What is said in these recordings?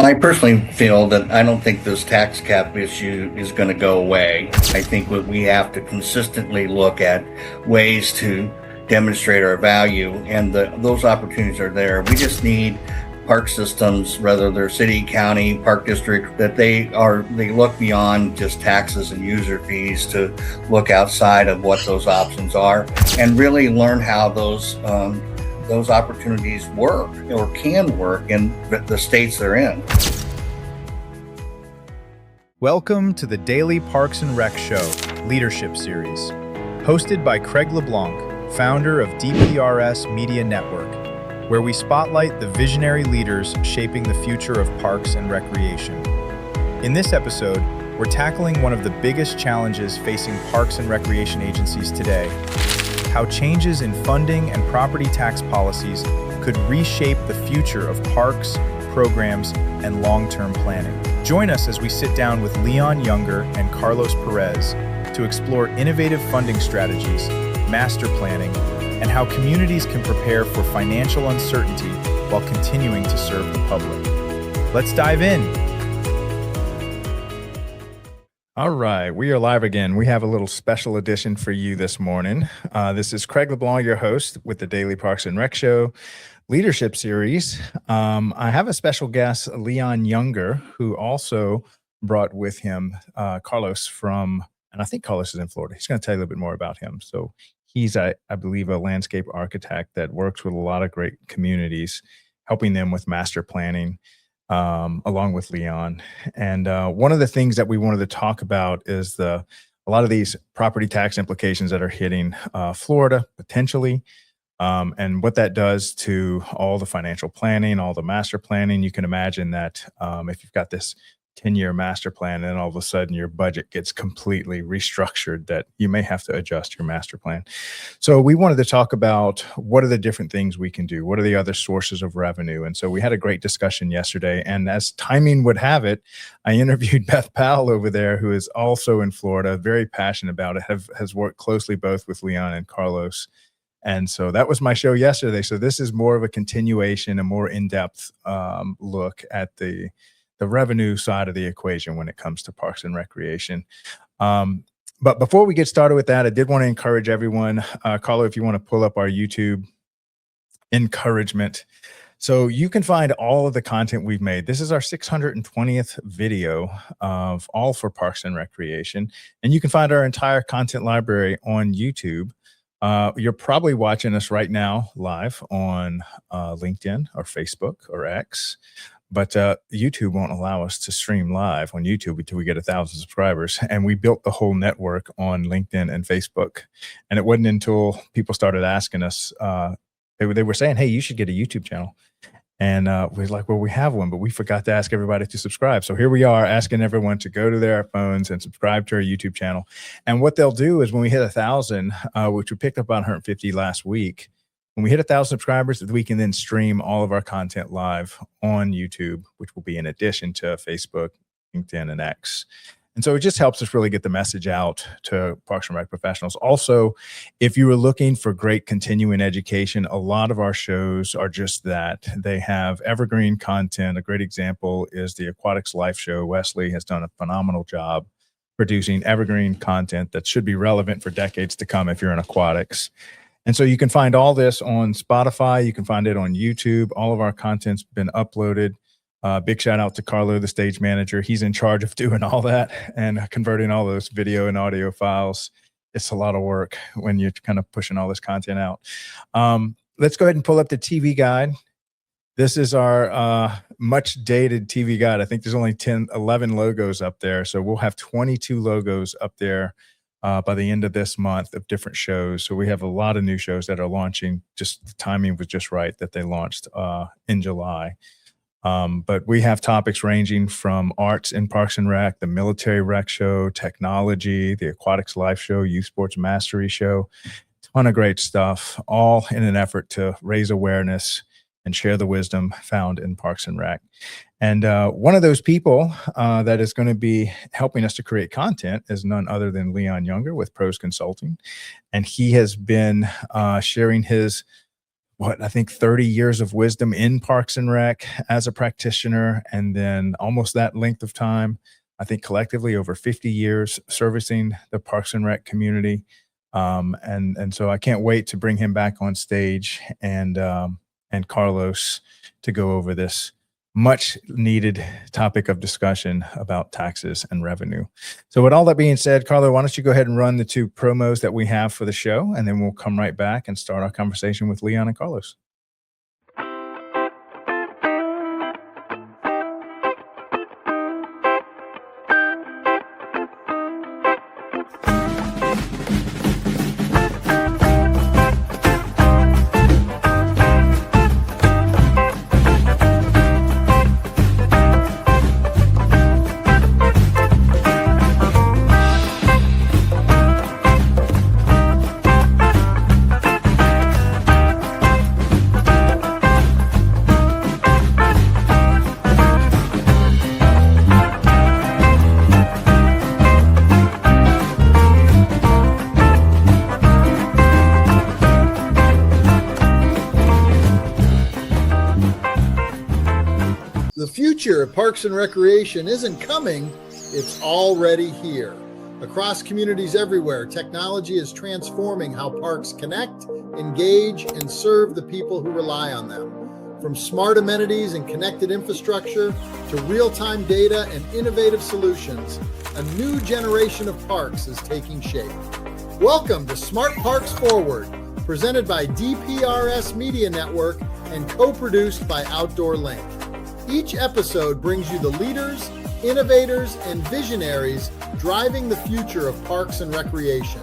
I personally feel that I don't think this tax cap issue is going to go away. I think what we have to consistently look at ways to demonstrate our value, and those opportunities are there. We just need park systems, whether they're city, county, park district, that they look beyond just taxes and user fees to look outside of what those options are and really learn how those opportunities work or can work in the states they're in. Welcome to the Daily Parks and Rec Show Leadership Series, hosted by Craig LeBlanc, founder of DPRS Media Network, where we spotlight the visionary leaders shaping the future of parks and recreation. In this episode, we're tackling one of the biggest challenges facing parks and recreation agencies today: how changes in funding and property tax policies could reshape the future of parks, programs, and long-term planning. Join us as we sit down with Leon Younger and Carlos Perez to explore innovative funding strategies, master planning, and how communities can prepare for financial uncertainty while continuing to serve the public. Let's dive in. All right, we are live again. We have a little special edition for you this morning. This is Craig LeBlanc, your host with the Daily Parks and Rec Show Leadership Series. I have a special guest, Leon Younger, who also brought with him Carlos from, and I think Carlos is in Florida. He's going to tell you a little bit more about him. So he's, I believe, a landscape architect that works with a lot of great communities, helping them with master planning, along with Leon. And one of the things that we wanted to talk about is a lot of these property tax implications that are hitting Florida potentially, and what that does to all the financial planning, all the master planning. You can imagine that if you've got this 10-year master plan and all of a sudden your budget gets completely restructured, that you may have to adjust your master plan. So we wanted to talk about what are the different things we can do? What are the other sources of revenue? And so we had a great discussion yesterday. And as timing would have it, I interviewed Beth Powell over there, who is also in Florida, very passionate about it, has worked closely both with Leon and Carlos. And so that was my show yesterday. So this is more of a continuation, a more in-depth look at the revenue side of the equation when it comes to parks and recreation. But before we get started with that, I did want to encourage everyone, Carlo, if you want to pull up our YouTube encouragement. So you can find all of the content we've made. This is our 620th video of all for parks and recreation. And you can find our entire content library on YouTube. You're probably watching us right now live on LinkedIn or Facebook or X. But YouTube won't allow us to stream live on YouTube until we get 1,000 subscribers. And we built the whole network on LinkedIn and Facebook. And it wasn't until people started asking us, they were saying, hey, you should get a YouTube channel. And we were like, well, we have one, but we forgot to ask everybody to subscribe. So here we are asking everyone to go to their phones and subscribe to our YouTube channel. And what they'll do is when we hit 1,000, which we picked up on 150 last week, when we hit 1,000 subscribers, we can then stream all of our content live on YouTube, which will be in addition to Facebook, LinkedIn, and X. And so it just helps us really get the message out to Parks and Rec professionals. Also, if you were looking for great continuing education, a lot of our shows are just that. They have evergreen content. A great example is the Aquatics Life Show. Wesley has done a phenomenal job producing evergreen content that should be relevant for decades to come if you're in aquatics. And so you can find all this on Spotify. You can find it on YouTube. All of our content's been uploaded. Big shout out to Carlo, the stage manager. He's in charge of doing all that and converting all those video and audio files. It's a lot of work when you're kind of pushing all this content out. Let's go ahead and pull up the TV guide. This is our much dated TV guide. I think there's only 11 logos up there. So we'll have 22 logos up there by the end of this month of different shows. So we have a lot of new shows that are launching. Just the timing was just right that they launched in July. But we have topics ranging from arts in Parks and Rec, the Military Rec Show, technology, the Aquatics Life Show, Youth Sports Mastery Show, ton of great stuff, all in an effort to raise awareness and share the wisdom found in Parks and Rec. And one of those people that is going to be helping us to create content is none other than Leon Younger with Pros Consulting. And he has been sharing his I think 30 years of wisdom in Parks and Rec as a practitioner, and then almost that length of time, I think collectively over 50 years servicing the Parks and Rec community. And so I can't wait to bring him back on stage and Carlos to go over this much needed topic of discussion about taxes and revenue. So with all that being said, Carlo, why don't you go ahead and run the two promos that we have for the show, and then we'll come right back and start our conversation with Leon and Carlos. The future of Parks and Recreation isn't coming, it's already here. Across communities everywhere, technology is transforming how parks connect, engage, and serve the people who rely on them. From smart amenities and connected infrastructure to real-time data and innovative solutions, a new generation of parks is taking shape. Welcome to Smart Parks Forward, presented by DPRS Media Network and co-produced by Outdoor Link. Each episode brings you the leaders, innovators, and visionaries driving the future of parks and recreation.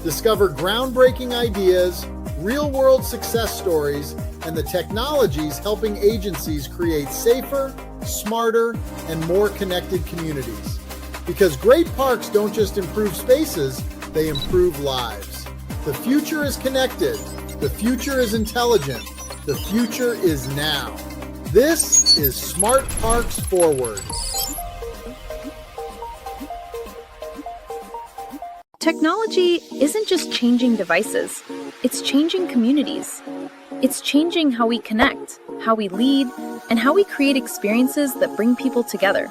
Discover groundbreaking ideas, real-world success stories, and the technologies helping agencies create safer, smarter, and more connected communities. Because great parks don't just improve spaces, they improve lives. The future is connected. The future is intelligent. The future is now. This is Smart Parks Forward. Technology isn't just changing devices, it's changing communities. It's changing how we connect, how we lead, and how we create experiences that bring people together.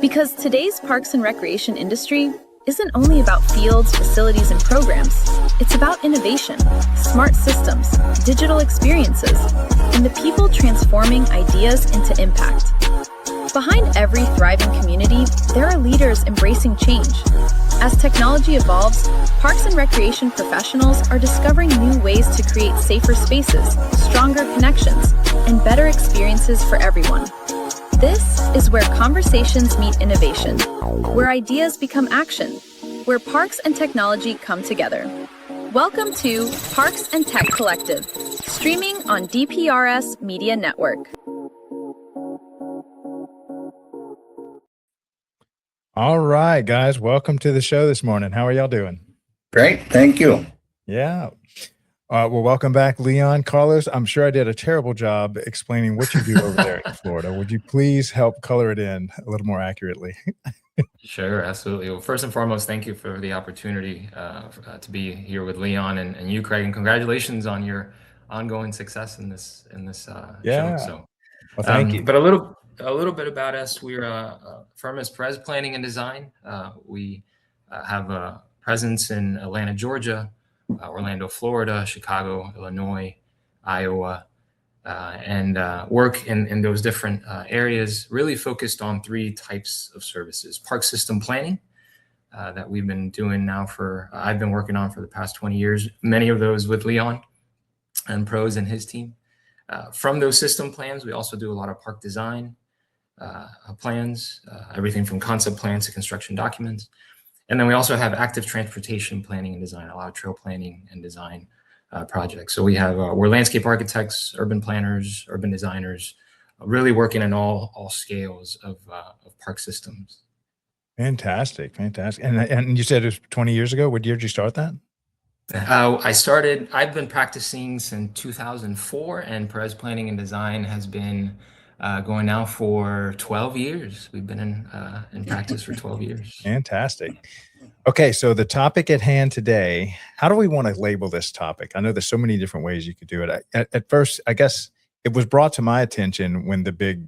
Because today's parks and recreation industry isn't only about fields, facilities, and programs. It's about innovation, smart systems, digital experiences, and the people transforming ideas into impact. Behind every thriving community, there are leaders embracing change. As technology evolves, parks and recreation professionals are discovering new ways to create safer spaces, stronger connections, and better experiences for everyone. This is where conversations meet innovation, where ideas become action, where parks and technology come together. Welcome to Parks and Tech Collective, streaming on DPRS Media Network. All right, guys, welcome to the show this morning. How are y'all doing? Great. Thank you. Yeah. Well, welcome back, Leon. Carlos, I'm sure I did a terrible job explaining what you do over there in Florida. Would you please help color it in a little more accurately? Sure, absolutely. Well, first and foremost, thank you for the opportunity to be here with Leon and you, Craig, and congratulations on your ongoing success in this Yeah. show. So, Well, thank you. But a little bit about us. We're a firm is Perez Planning and Design. We have a presence in Atlanta, Georgia, Orlando, Florida, Chicago, Illinois, Iowa, and work in those different areas, really focused on three types of services. Park system planning that we've been doing now I've been working on for the past 20 years, many of those with Leon and Pros and his team. From those system plans, we also do a lot of park design plans, everything from concept plans to construction documents. And then we also have active transportation planning and design, a lot of trail planning and design projects. So we're landscape architects, urban planners, urban designers, really working in all scales of park systems. Fantastic. And you said it was 20 years ago. What year did you start that? I've been practicing since 2004, and Perez Planning and Design has been going now for 12 years. We've been in practice for 12 years. Fantastic. Okay, so the topic at hand today, how do we want to label this topic? I know there's so many different ways you could do it. At first, I guess it was brought to my attention when the big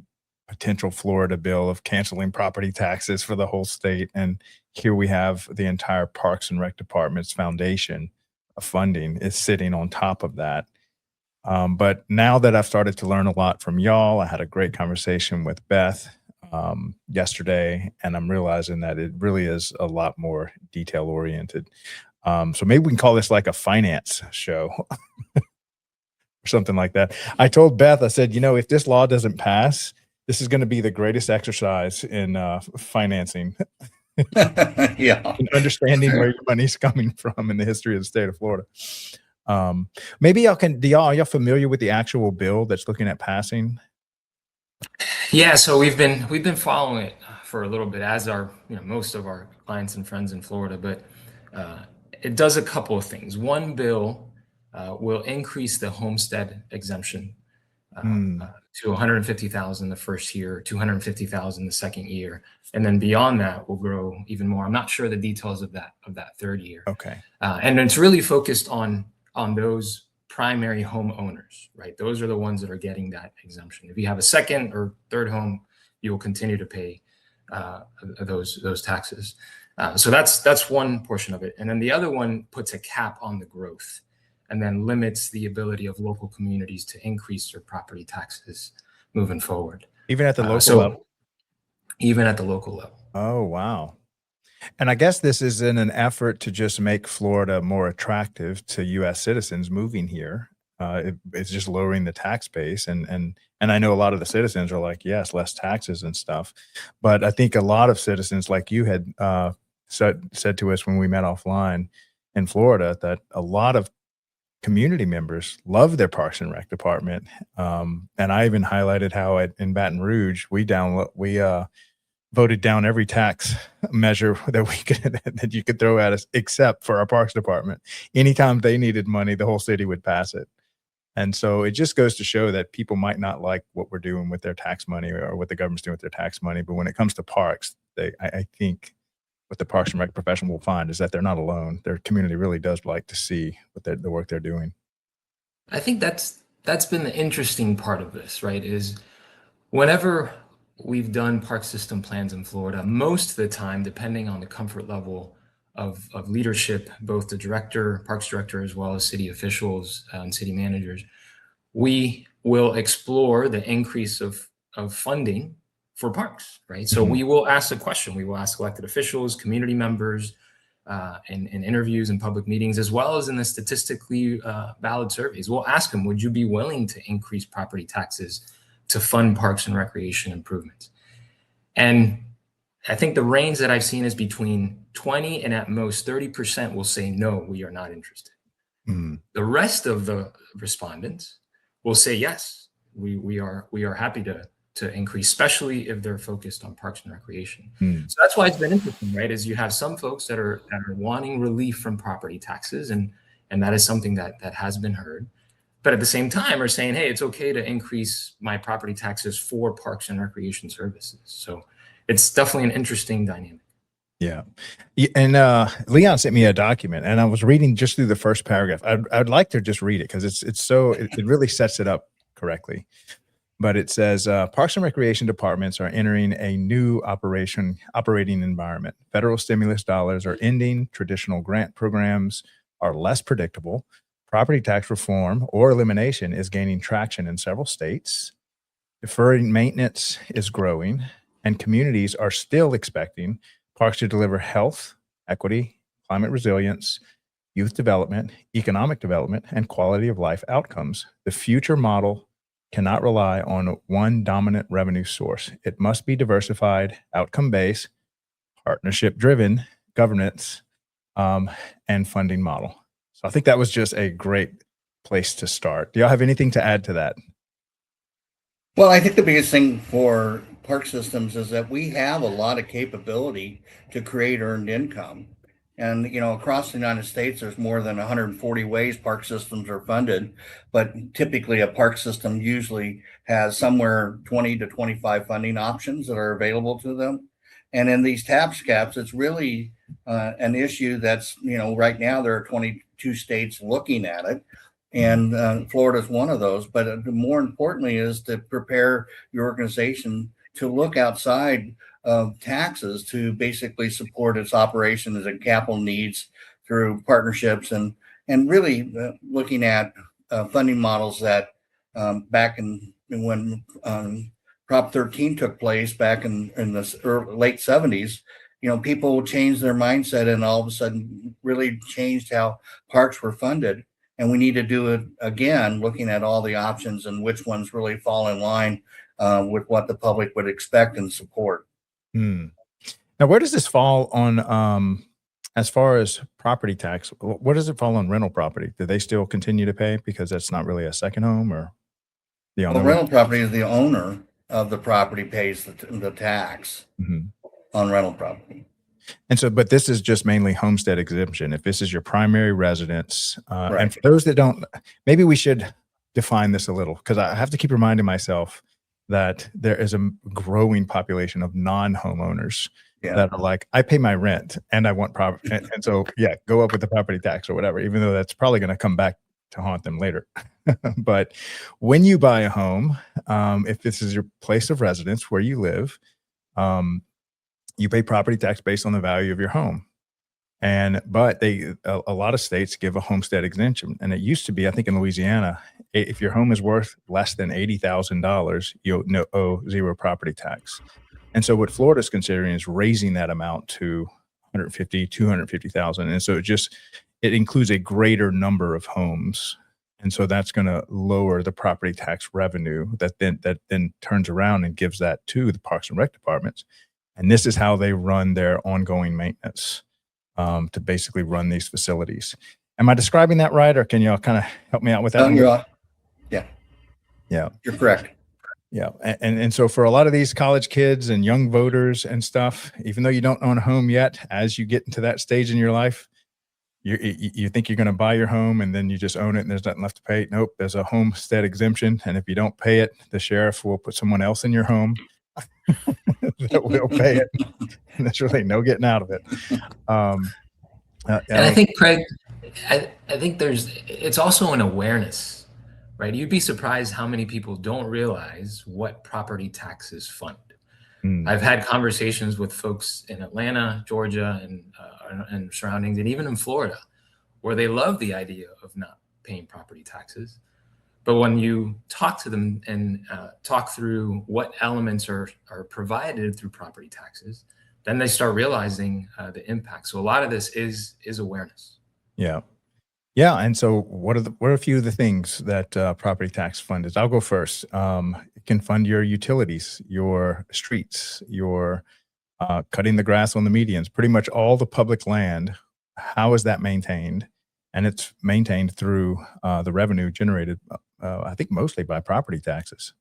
potential Florida bill of canceling property taxes for the whole state. And here we have the entire Parks and Rec Department's foundation of funding is sitting on top of that. But now that I've started to learn a lot from y'all, I had a great conversation with Beth yesterday, and I'm realizing that it really is a lot more detail oriented. So maybe we can call this like a finance show or something like that. I told Beth, I said, if this law doesn't pass, this is going to be the greatest exercise in financing. Yeah. And understanding where your money's coming from in the history of the state of Florida. Maybe are y'all familiar with the actual bill that's looking at passing? Yeah, so we've been following it for a little bit, as are most of our clients and friends in Florida. But it does a couple of things. One bill will increase the homestead exemption to $150,000 the first year, $250,000 the second year, and then beyond that will grow even more. I'm not sure the details of that third year. Okay, and it's really focused on those primary homeowners, right? Those are the ones that are getting that exemption. If you have a second or third home, you will continue to pay those taxes. So that's one portion of it. And then the other one puts a cap on the growth and then limits the ability of local communities to increase their property taxes moving forward. even at the local level? Even at the local level. Oh, wow. And I guess this is in an effort to just make Florida more attractive to U.S. citizens moving here. It's just lowering the tax base, and I know a lot of the citizens are like, yes, less taxes and stuff. But I think a lot of citizens, like you had said to us when we met offline in Florida, that a lot of community members love their Parks and Rec department. And I even highlighted how in Baton Rouge we voted down every tax measure that we could that you could throw at us, except for our Parks Department. Anytime they needed money, the whole city would pass it. And so it just goes to show that people might not like what we're doing with their tax money or what the government's doing with their tax money. But when it comes to parks, I think what the Parks and Rec profession will find is that they're not alone. Their community really does like to see what the work they're doing. I think that's been the interesting part of this, right? Is whenever we've done park system plans in Florida, most of the time, depending on the comfort level of leadership, both the director, parks director, as well as city officials and city managers, we will explore the increase of funding for parks, right? So we will ask the question, we will ask elected officials, community members, in interviews and public meetings, as well as in the statistically valid surveys. We'll ask them, would you be willing to increase property taxes to fund parks and recreation improvements? And I think the range that I've seen is between 20 and at most 30% will say, no, we are not interested. The rest of the respondents will say, yes, we are happy to increase, especially if they're focused on parks and recreation. So that's why it's been interesting, right? Is you have some folks that are wanting relief from property taxes, and that is something that has been heard. But at the same time are saying, hey, it's okay to increase my property taxes for parks and recreation services. So it's definitely an interesting dynamic. Yeah. And Leon sent me a document, and I was reading just through the first paragraph. I'd like to just read it because it really sets it up correctly. But it says, Parks and Recreation departments are entering a new operating environment. Federal stimulus dollars are ending. Traditional grant programs are less predictable. Property tax reform or elimination is gaining traction in several states. Deferring maintenance is growing, and communities are still expecting parks to deliver health, equity, climate resilience, youth development, economic development, and quality of life outcomes. The future model cannot rely on one dominant revenue source. It must be diversified, outcome-based, partnership-driven governance, and funding model. So I think that was just a great place to start. Do y'all have anything to add to that? Well, I think the biggest thing for park systems is that we have a lot of capability to create earned income. And, across the United States, there's more than 140 ways park systems are funded, but typically a park system usually has somewhere 20 to 25 funding options that are available to them. And in these tax caps, it's really an issue that's, right now there are 22 states looking at it. And Florida is one of those. But more importantly is to prepare your organization to look outside of taxes to basically support its operations and capital needs through partnerships and really looking at funding models that back in when Prop 13 took place back in the late 70s, people changed their mindset and all of a sudden really changed how parks were funded. And we need to do it again, looking at all the options and which ones really fall in line with what the public would expect and support. Hmm. Now, where does this fall on, as far as property tax? Where does it fall on rental property? Do they still continue to pay because that's not really a second home, or the owner? Well, rental property is the owner of the property pays the tax on rental property. And so, but this is just mainly homestead exemption. If this is your primary residence, Right. and for those that don't, maybe we should define this a little, because I have to keep reminding myself that there is a growing population of non-homeowners that are like, I pay my rent and I want property. And so, yeah, go up with the property tax or whatever, even though that's probably going to come back to haunt them later. But when you buy a home, if this is your place of residence where you live, you pay property tax based on the value of your home. But a lot of states give a homestead exemption. And it used to be, I think in Louisiana, if your home is worth less than $80,000, you'll owe zero property tax. And so what Florida is considering is raising that amount to 150, 250,000. And so it includes a greater number of homes. And so that's going to lower the property tax revenue that then turns around and gives that to the Parks and Rec departments. And this is how they run their ongoing maintenance to basically run these facilities. Am I describing that right, or can you all kind of help me out with that? Yeah, you're correct. Yeah, and so for a lot of these college kids and young voters and stuff, even though you don't own a home yet, as you get into that stage in your life, you think you're going to buy your home and then you just own it and there's nothing left to pay. Nope, there's a homestead exemption, and if you don't pay it, the sheriff will put someone else in your home that will pay it. And there's really no getting out of it. And I think, Craig, I think it's also an awareness, right? You'd be surprised how many people don't realize what property taxes fund. I've had conversations with folks in Atlanta, Georgia, and surroundings, and even in Florida, where they love the idea of not paying property taxes. But when you talk to them and talk through what elements are provided through property taxes, then they start realizing the impact. So a lot of this is awareness. Yeah. Yeah. And so what are a few of the things that property tax fund is? I'll go first. It can fund your utilities, your streets, your cutting the grass on the medians, pretty much all the public land. How is that maintained? And it's maintained through the revenue generated, I think, mostly by property taxes.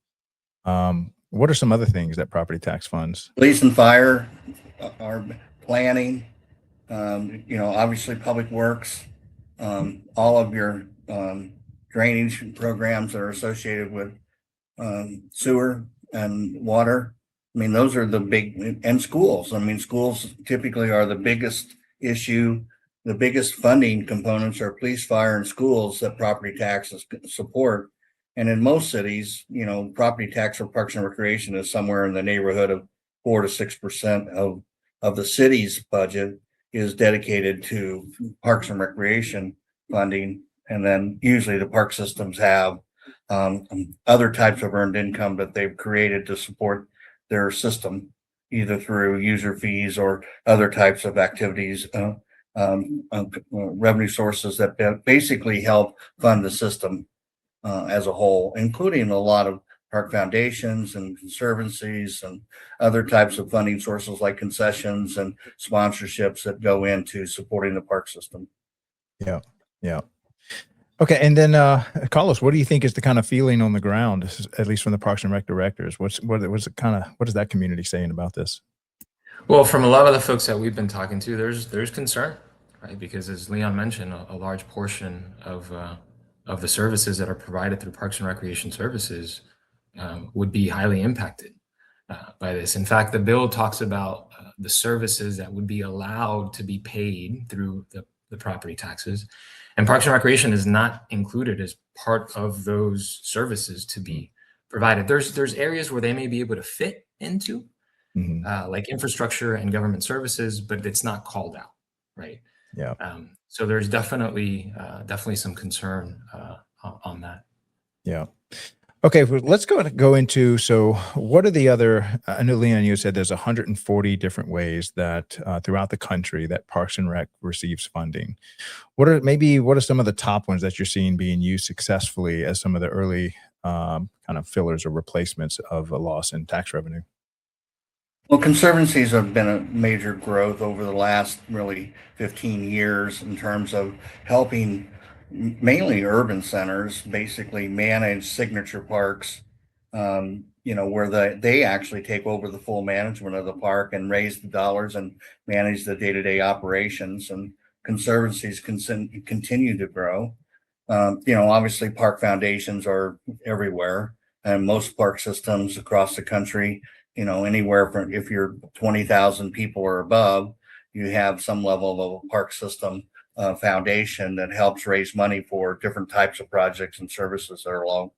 What are some other things that property tax funds? Police and fire are planning, obviously public works, all of your drainage programs that are associated with sewer and water. I mean, those are the big, and schools. I mean, schools typically are the biggest issue. The biggest funding components are police, fire, and schools that property taxes support. And in most cities, property tax for parks and recreation is somewhere in the neighborhood of 4 to 6% of the city's budget is dedicated to parks and recreation funding. And then usually the park systems have other types of earned income that they've created to support their system, either through user fees or other types of activities, revenue sources that basically help fund the system as a whole, including a lot of park foundations and conservancies and other types of funding sources like concessions and sponsorships that go into supporting the park system. Yeah. Yeah. Okay. And then, Carlos, what do you think is the kind of feeling on the ground, at least from the Parks and Rec directors? What is that community saying about this? Well, from a lot of the folks that we've been talking to, there's concern. right? Because as Leon mentioned, a large portion of the services that are provided through Parks and Recreation Services would be highly impacted by this. In fact, the bill talks about the services that would be allowed to be paid through the property taxes, and Parks and Recreation is not included as part of those services to be provided. There's areas where they may be able to fit into, like infrastructure and government services, but it's not called out, right? Yeah. So there's definitely some concern on that. Yeah. Okay, well, let's go into, so what are the other, I know Leon, you said there's 140 different ways that throughout the country that Parks and Rec receives funding. What are some of the top ones that you're seeing being used successfully as some of the early kind of fillers or replacements of a loss in tax revenue? Well, conservancies have been a major growth over the last really 15 years in terms of helping mainly urban centers basically manage signature parks, where they actually take over the full management of the park and raise the dollars and manage the day-to-day operations. And conservancies continue to grow. Obviously park foundations are everywhere, and most park systems across the country, anywhere from, if you're 20,000 people or above, you have some level of a park system foundation that helps raise money for different types of projects and services that are along.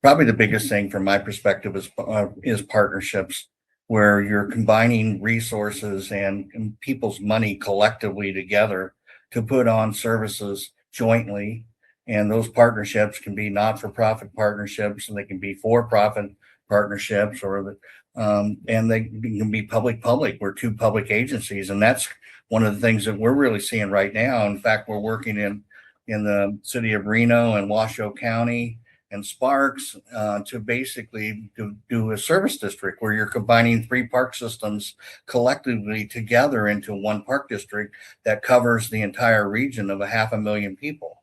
Probably the biggest thing from my perspective is partnerships, where you're combining resources and people's money collectively together to put on services jointly. And those partnerships can be not-for-profit partnerships, and they can be for-profit partnerships, and they can be public. We're two public agencies, and that's one of the things that we're really seeing right now. In fact, we're working in the city of Reno and Washoe County and Sparks to basically do a service district where you're combining 3 park systems collectively together into one park district that covers the entire region of 500,000 people.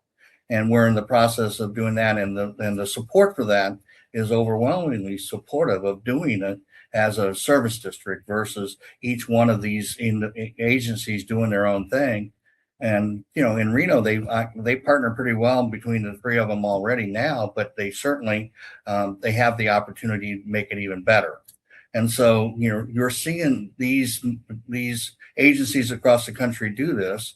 And we're in the process of doing that, and the support for that is overwhelmingly supportive of doing it as a service district versus each one of these agencies doing their own thing. And in Reno, they partner pretty well between the 3 of them already now, but they certainly they have the opportunity to make it even better. And so you're seeing these agencies across the country do this,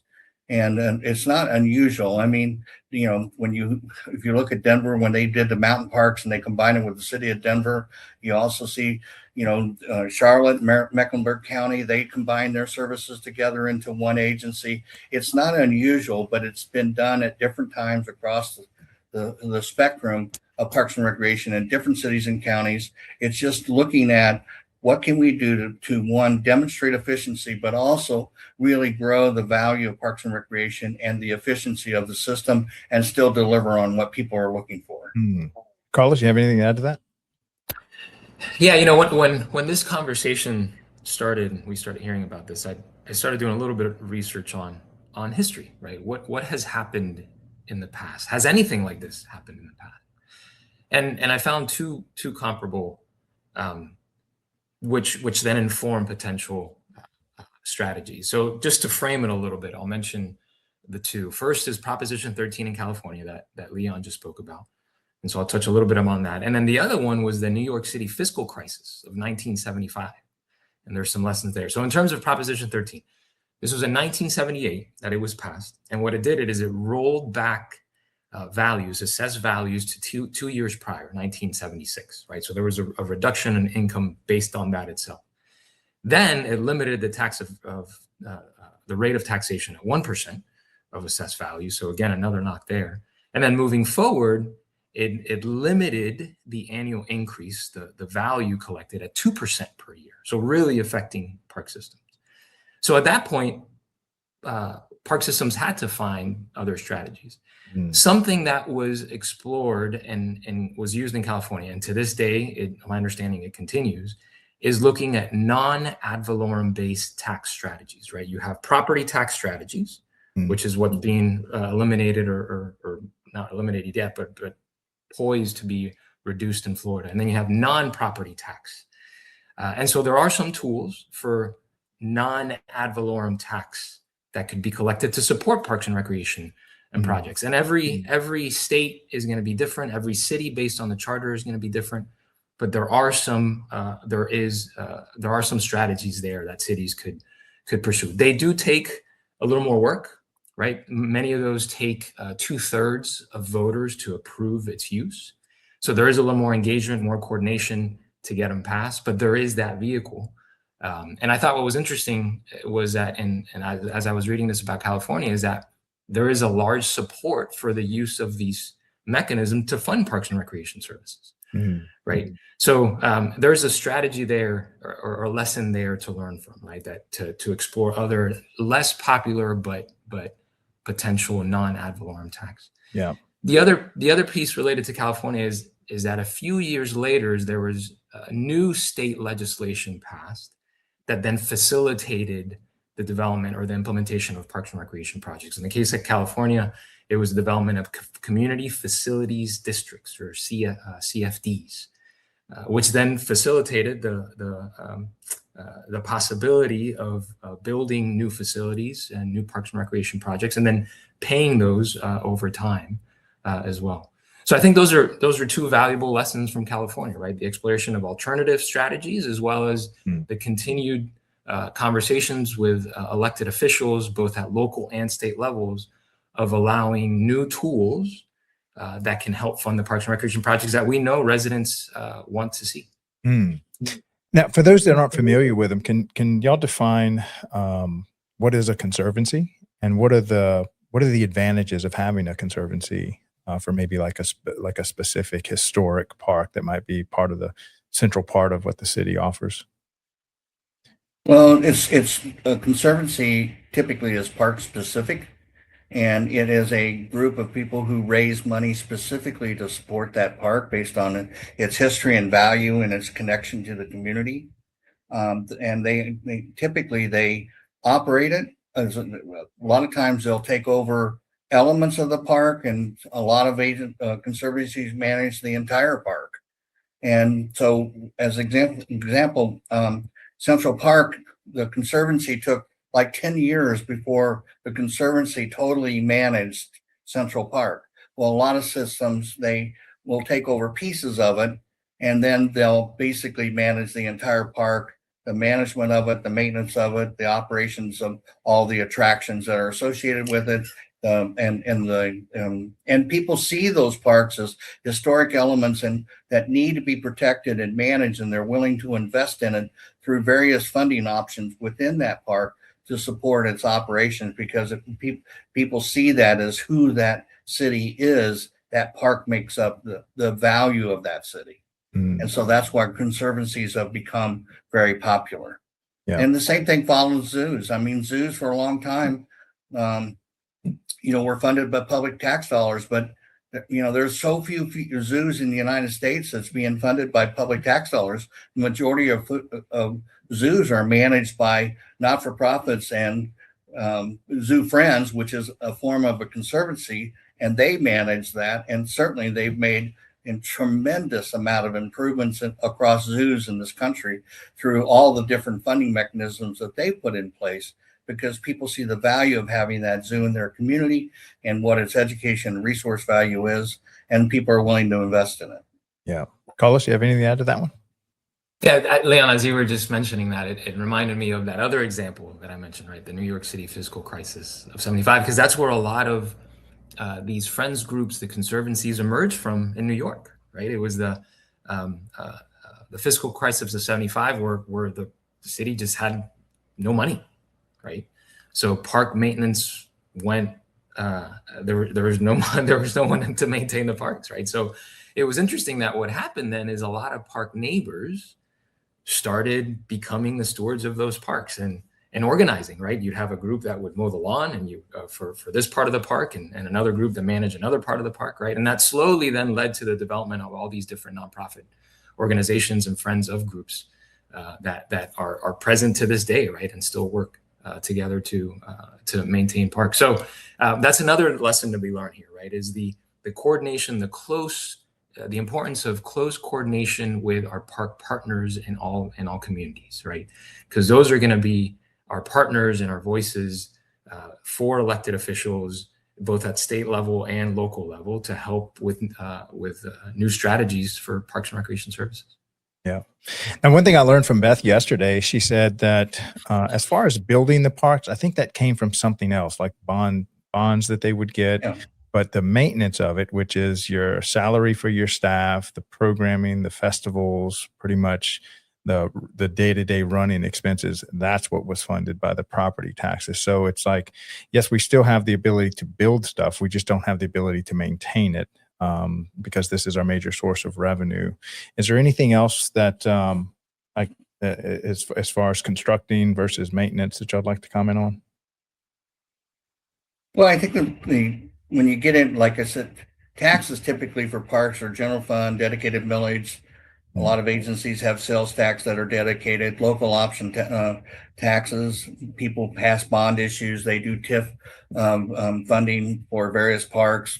and it's not unusual. I mean, if you look at Denver, when they did the mountain parks and they combined it with the city of Denver, you also see, Charlotte, Mecklenburg County, they combined their services together into one agency. It's not unusual, but it's been done at different times across the spectrum of Parks and Recreation in different cities and counties. It's just looking at what can we do to one, demonstrate efficiency, but also really grow the value of Parks and Recreation and the efficiency of the system, and still deliver on what people are looking for. Carlos, you have anything to add to that? Yeah, when this conversation started, we started hearing about this, I started doing a little bit of research on history, right? What has happened in the past? Has anything like this happened in the past? And I found two comparable, which then inform potential strategies. So just to frame it a little bit, I'll mention the two. First is Proposition 13 in California that Leon just spoke about. And so I'll touch a little bit on that. And then the other one was the New York City fiscal crisis of 1975. And there's some lessons there. So in terms of Proposition 13, this was in 1978 that it was passed. And what it did is it rolled back assessed values to two years prior, 1976, right? So there was a reduction in income based on that itself. Then it limited the tax the rate of taxation at 1% of assessed value. So again, another knock there. And then moving forward, it limited the annual increase, the value collected at 2% per year. So really affecting park systems. So at that point, park systems had to find other strategies. Something that was explored and was used in California, and to this day, my understanding it continues, is looking at non-ad valorem based tax strategies, right? You have property tax strategies, which is what's being eliminated or not eliminated yet, but poised to be reduced in Florida. And then you have non-property tax. And so there are some tools for non-ad valorem tax that could be collected to support parks and recreation and projects. And every state is going to be different. Every city based on the charter is going to be different. But there are some strategies there that cities could pursue. They do take a little more work, right? Many of those take 2/3 of voters to approve its use. So there is a little more engagement, more coordination to get them passed, but there is that vehicle. And I thought what was interesting was that, as I was reading this about California, is that there is a large support for the use of these mechanisms to fund parks and recreation services, right? So there's a strategy there or a lesson there to learn from, right? That to explore other less popular but potential non-ad valorem tax. Yeah. The other piece related to California is that a few years later there was a new state legislation passed that then facilitated the development or the implementation of parks and recreation projects. In the case of California, it was the development of community facilities districts, or CFDs, which then facilitated the possibility of building new facilities and new parks and recreation projects, and then paying those over time as well. So I think those are two valuable lessons from California, right? The exploration of alternative strategies, as well as the continued conversations with elected officials, both at local and state levels, of allowing new tools that can help fund the parks and recreation projects that we know residents want to see. Now, for those that aren't familiar with them, can y'all define what is a conservancy, and what are the advantages of having a conservancy for maybe like a specific historic park that might be part of the central part of what the city offers? Well, it's a conservancy typically is park specific, and it is a group of people who raise money specifically to support that park based on its history and value and its connection to the community. And they typically operate it. A lot of times they'll take over elements of the park, and a lot of conservancies manage the entire park. And so, as example, Central Park, the conservancy took like 10 years before the conservancy totally managed Central Park. Well, a lot of systems, they will take over pieces of it, and then they'll basically manage the entire park, the management of it, the maintenance of it, the operations of all the attractions that are associated with it. And people see those parks as historic elements and that need to be protected and managed, and they're willing to invest in it through various funding options within that park to support its operations, because people see that as who that city is. That park makes up the value of that city. And so that's why conservancies have become very popular. Yeah. And the same thing follows zoos. I mean, zoos for a long time, were funded by public tax dollars, but there's so few zoos in the United States that's being funded by public tax dollars. The majority of zoos are managed by not-for-profits and Zoo Friends, which is a form of a conservancy, and they manage that. And certainly they've made a tremendous amount of improvements across zoos in this country through all the different funding mechanisms that they put in place, because people see the value of having that zoo in their community and what its education and resource value is, and people are willing to invest in it. Yeah. Carlos, you have anything to add to that one? Yeah, Leon, as you were just mentioning that, it reminded me of that other example that I mentioned, right? The New York City fiscal crisis of 75, because that's where a lot of these friends groups, the conservancies, emerged from in New York, right? It was the fiscal crisis of 75 where the city just had no money. Right, so park maintenance went. There was no one to maintain the parks. Right, so it was interesting that what happened then is a lot of park neighbors started becoming the stewards of those parks and organizing. Right, you'd have a group that would mow the lawn and you for this part of the park, and another group that managed another part of the park. Right, and that slowly then led to the development of all these different nonprofit organizations and friends of groups that are present to this day. Right, and still work together to maintain parks. So that's another lesson to be learned here, right? Is the coordination, the importance of close coordination with our park partners in all communities, right? Because those are going to be our partners and our voices for elected officials, both at state level and local level, to help with new strategies for parks and recreation services. Yeah. And one thing I learned from Beth yesterday, she said that as far as building the parks, I think that came from something else, like bonds that they would get. Yeah. But the maintenance of it, which is your salary for your staff, the programming, the festivals, pretty much the day-to-day running expenses, that's what was funded by the property taxes. So it's like, yes, we still have the ability to build stuff. We just don't have the ability to maintain it because this is our major source of revenue. Is there anything else that as far as constructing versus maintenance that y'all like to comment on? Well, I think when you get in, like I said, taxes typically for parks are general fund, dedicated millage. A lot of agencies have sales tax that are dedicated, local option taxes. People pass bond issues. They do TIF funding for various parks,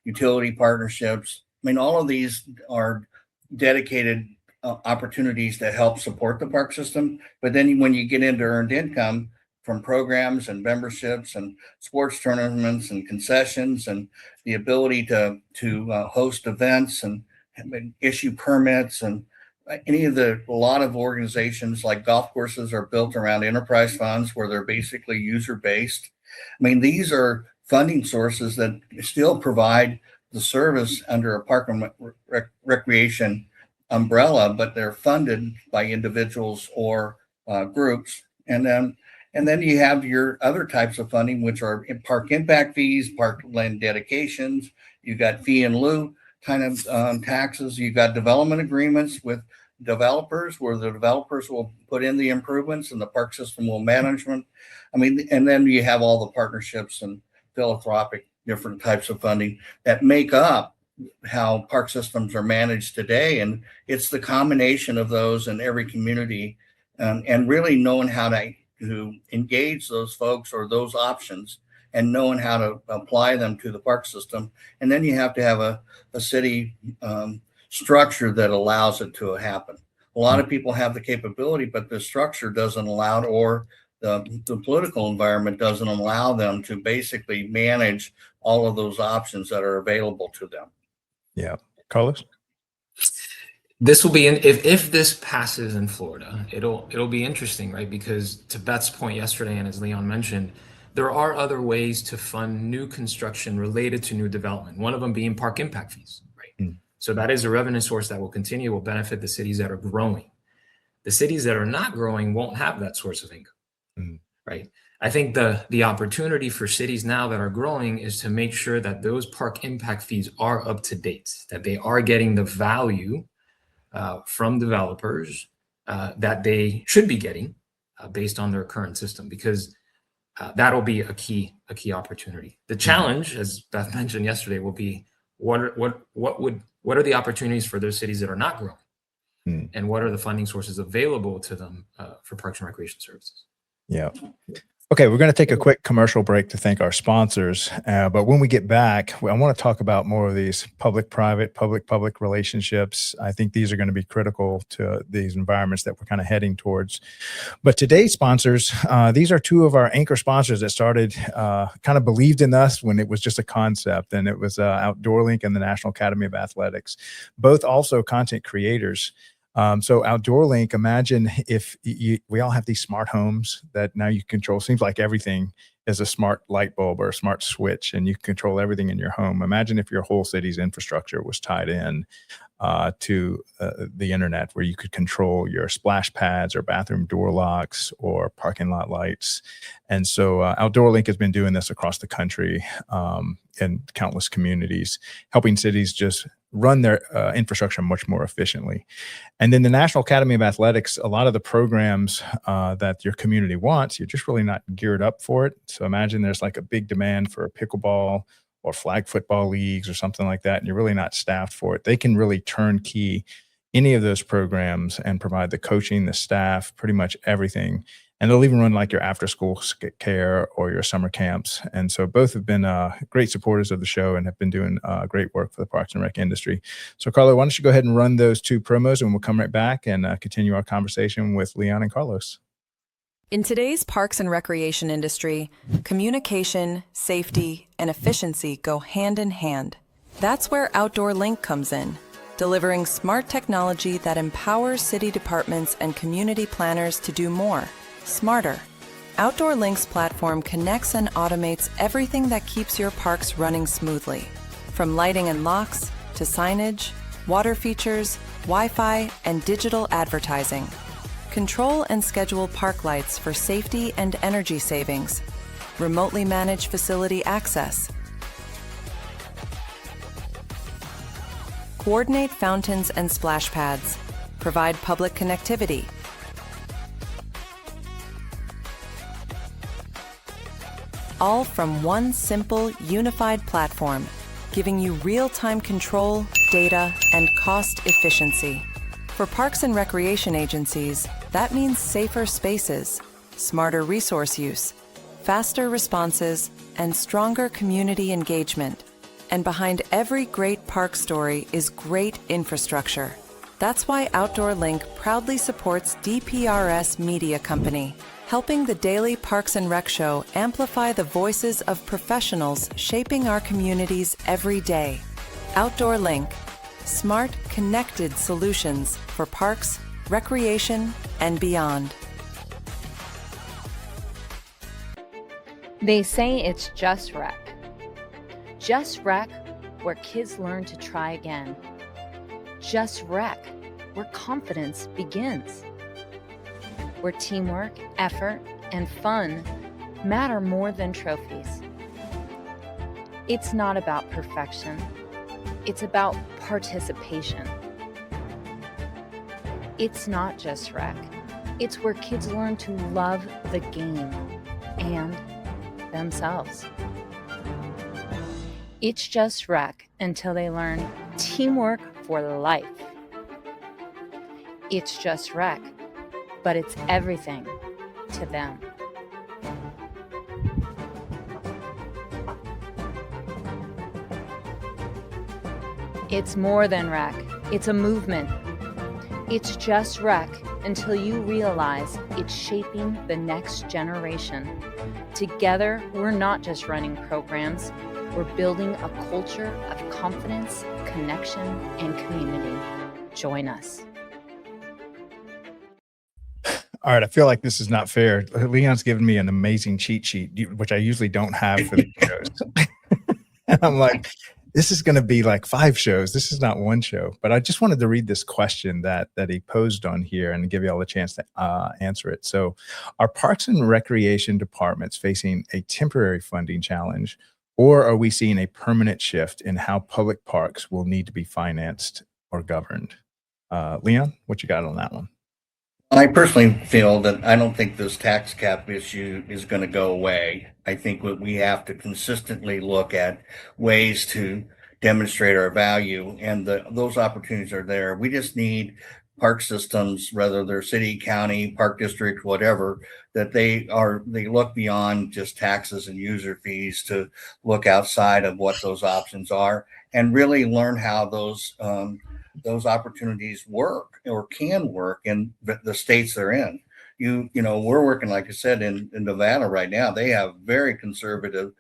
utility partnerships. I mean, all of these are dedicated opportunities that help support the park system. But then when you get into earned income from programs and memberships and sports tournaments and concessions and the ability to host events and issue permits and a lot of organizations like golf courses are built around enterprise funds where they're basically user based. I mean, these are funding sources that still provide the service under a park and recreation umbrella, but they're funded by individuals or groups. And then you have your other types of funding, which are park impact fees, park land dedications. You got fee in lieu kind of taxes. You got development agreements with developers where the developers will put in the improvements and the park system will management. I mean, and then you have all the partnerships and philanthropic different types of funding that make up how park systems are managed today. And it's the combination of those in every community and really knowing how to engage those folks or those options and knowing how to apply them to the park system. And then you have to have a city structure that allows it to happen. A lot of people have the capability, but the structure doesn't allow it, or the political environment doesn't allow them to basically manage all of those options that are available to them. Yeah. Carlos? This will be if this passes in Florida, it'll be interesting, right? Because to Beth's point yesterday, and as Leon mentioned, there are other ways to fund new construction related to new development. One of them being park impact fees, right? So that is a revenue source that will continue, will benefit the cities that are growing. The cities that are not growing won't have that source of income, right? I think the opportunity for cities now that are growing is to make sure that those park impact fees are up to date, that they are getting the value from developers that they should be getting based on their current system, because that'll be a key opportunity. The challenge, as Beth mentioned yesterday, will be what are the opportunities for those cities that are not growing, and what are the funding sources available to them for parks and recreation services? Yeah. Okay, we're going to take a quick commercial break to thank our sponsors. But when we get back, I want to talk about more of these public-private, public-public relationships. I think these are going to be critical to these environments that we're kind of heading towards. But today's sponsors, these are two of our anchor sponsors that started, kind of believed in us when it was just a concept, and it was Outdoor Link and the National Academy of Athletics, both also content creators. So Outdoor Link, imagine if we all have these smart homes that now you control. Seems like everything is a smart light bulb or a smart switch, and you can control everything in your home. Imagine if your whole city's infrastructure was tied in to the internet, where you could control your splash pads or bathroom door locks or parking lot lights. And so Outdoor Link has been doing this across the country in countless communities, helping cities just run their infrastructure much more efficiently. And then the National Academy of Athletics, a lot of the programs that your community wants, you're just really not geared up for it. So imagine there's like a big demand for pickleball or flag football leagues or something like that, and you're really not staffed for it. They can really turnkey any of those programs and provide the coaching, the staff, pretty much everything. And they'll even run like your after school care or your summer camps. And so both have been great supporters of the show and have been doing great work for the Parks and Rec industry. So Carlo, why don't you go ahead and run those two promos, and we'll come right back and continue our conversation with Leon and Carlos. In today's parks and recreation industry, communication, safety, and efficiency go hand in hand. That's where Outdoor Link comes in, delivering smart technology that empowers city departments and community planners to do more, smarter. Outdoor Link's platform connects and automates everything that keeps your parks running smoothly, from lighting and locks to signage, water features, Wi-Fi, and digital advertising. Control and schedule park lights for safety and energy savings. Remotely manage facility access. Coordinate fountains and splash pads. Provide public connectivity. All from one simple, unified platform, giving you real-time control, data, and cost efficiency. For parks and recreation agencies, that means safer spaces, smarter resource use, faster responses, and stronger community engagement. And behind every great park story is great infrastructure. That's why Outdoor Link proudly supports DPRS Media Company, helping the Daily Parks and Rec Show amplify the voices of professionals shaping our communities every day. Outdoor Link, smart, connected solutions for parks, recreation, and beyond. They say it's just rec. Just rec, where kids learn to try again. Just rec, where confidence begins. Where teamwork, effort, and fun matter more than trophies. It's not about perfection. It's about participation. It's not just rec. It's where kids learn to love the game and themselves. It's just rec until they learn teamwork for life. It's just rec, but it's everything to them. It's more than rec. It's a movement. It's just rec until you realize it's shaping the next generation. Together, we're not just running programs. We're building a culture of confidence, connection, and community. Join us. All right, I feel like this is not fair. Leon's given me an amazing cheat sheet, which I usually don't have for the shows. And I'm like, this is going to be like 5 shows. This is not one show. But I just wanted to read this question that he posed on here and give you all a chance to answer it. So, are parks and recreation departments facing a temporary funding challenge, or are we seeing a permanent shift in how public parks will need to be financed or governed? Leon, what you got on that one? I personally feel that I don't think this tax cap issue is going to go away. I think what we have to consistently look at ways to demonstrate our value, and those opportunities are there. We just need park systems, whether they're city, county, park district, whatever, that they look beyond just taxes and user fees to look outside of what those options are and really learn how those opportunities work or can work in the states they're in. We're working, like I said, in Nevada right now. They have very conservative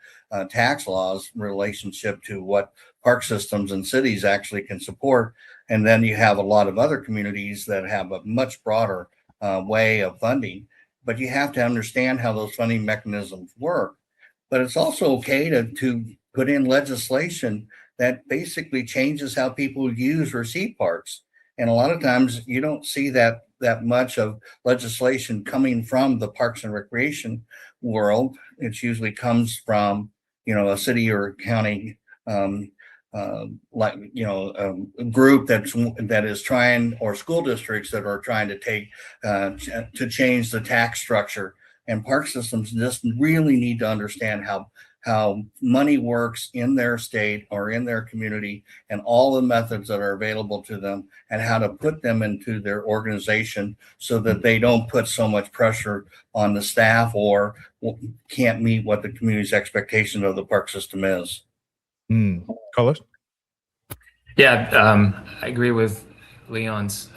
tax laws in relationship to what park systems and cities actually can support. And then you have a lot of other communities that have a much broader way of funding. But you have to understand how those funding mechanisms work. But it's also okay to put in legislation that basically changes how people use or see parks. And a lot of times you don't see that much of legislation coming from the parks and recreation world. It usually comes from, a city or county, group that is trying, or school districts that are trying to to change the tax structure. And park systems just really need to understand how money works in their state or in their community and all the methods that are available to them and how to put them into their organization so that they don't put so much pressure on the staff or can't meet what the community's expectation of the park system is. Carlos? Yeah, I agree with Leon's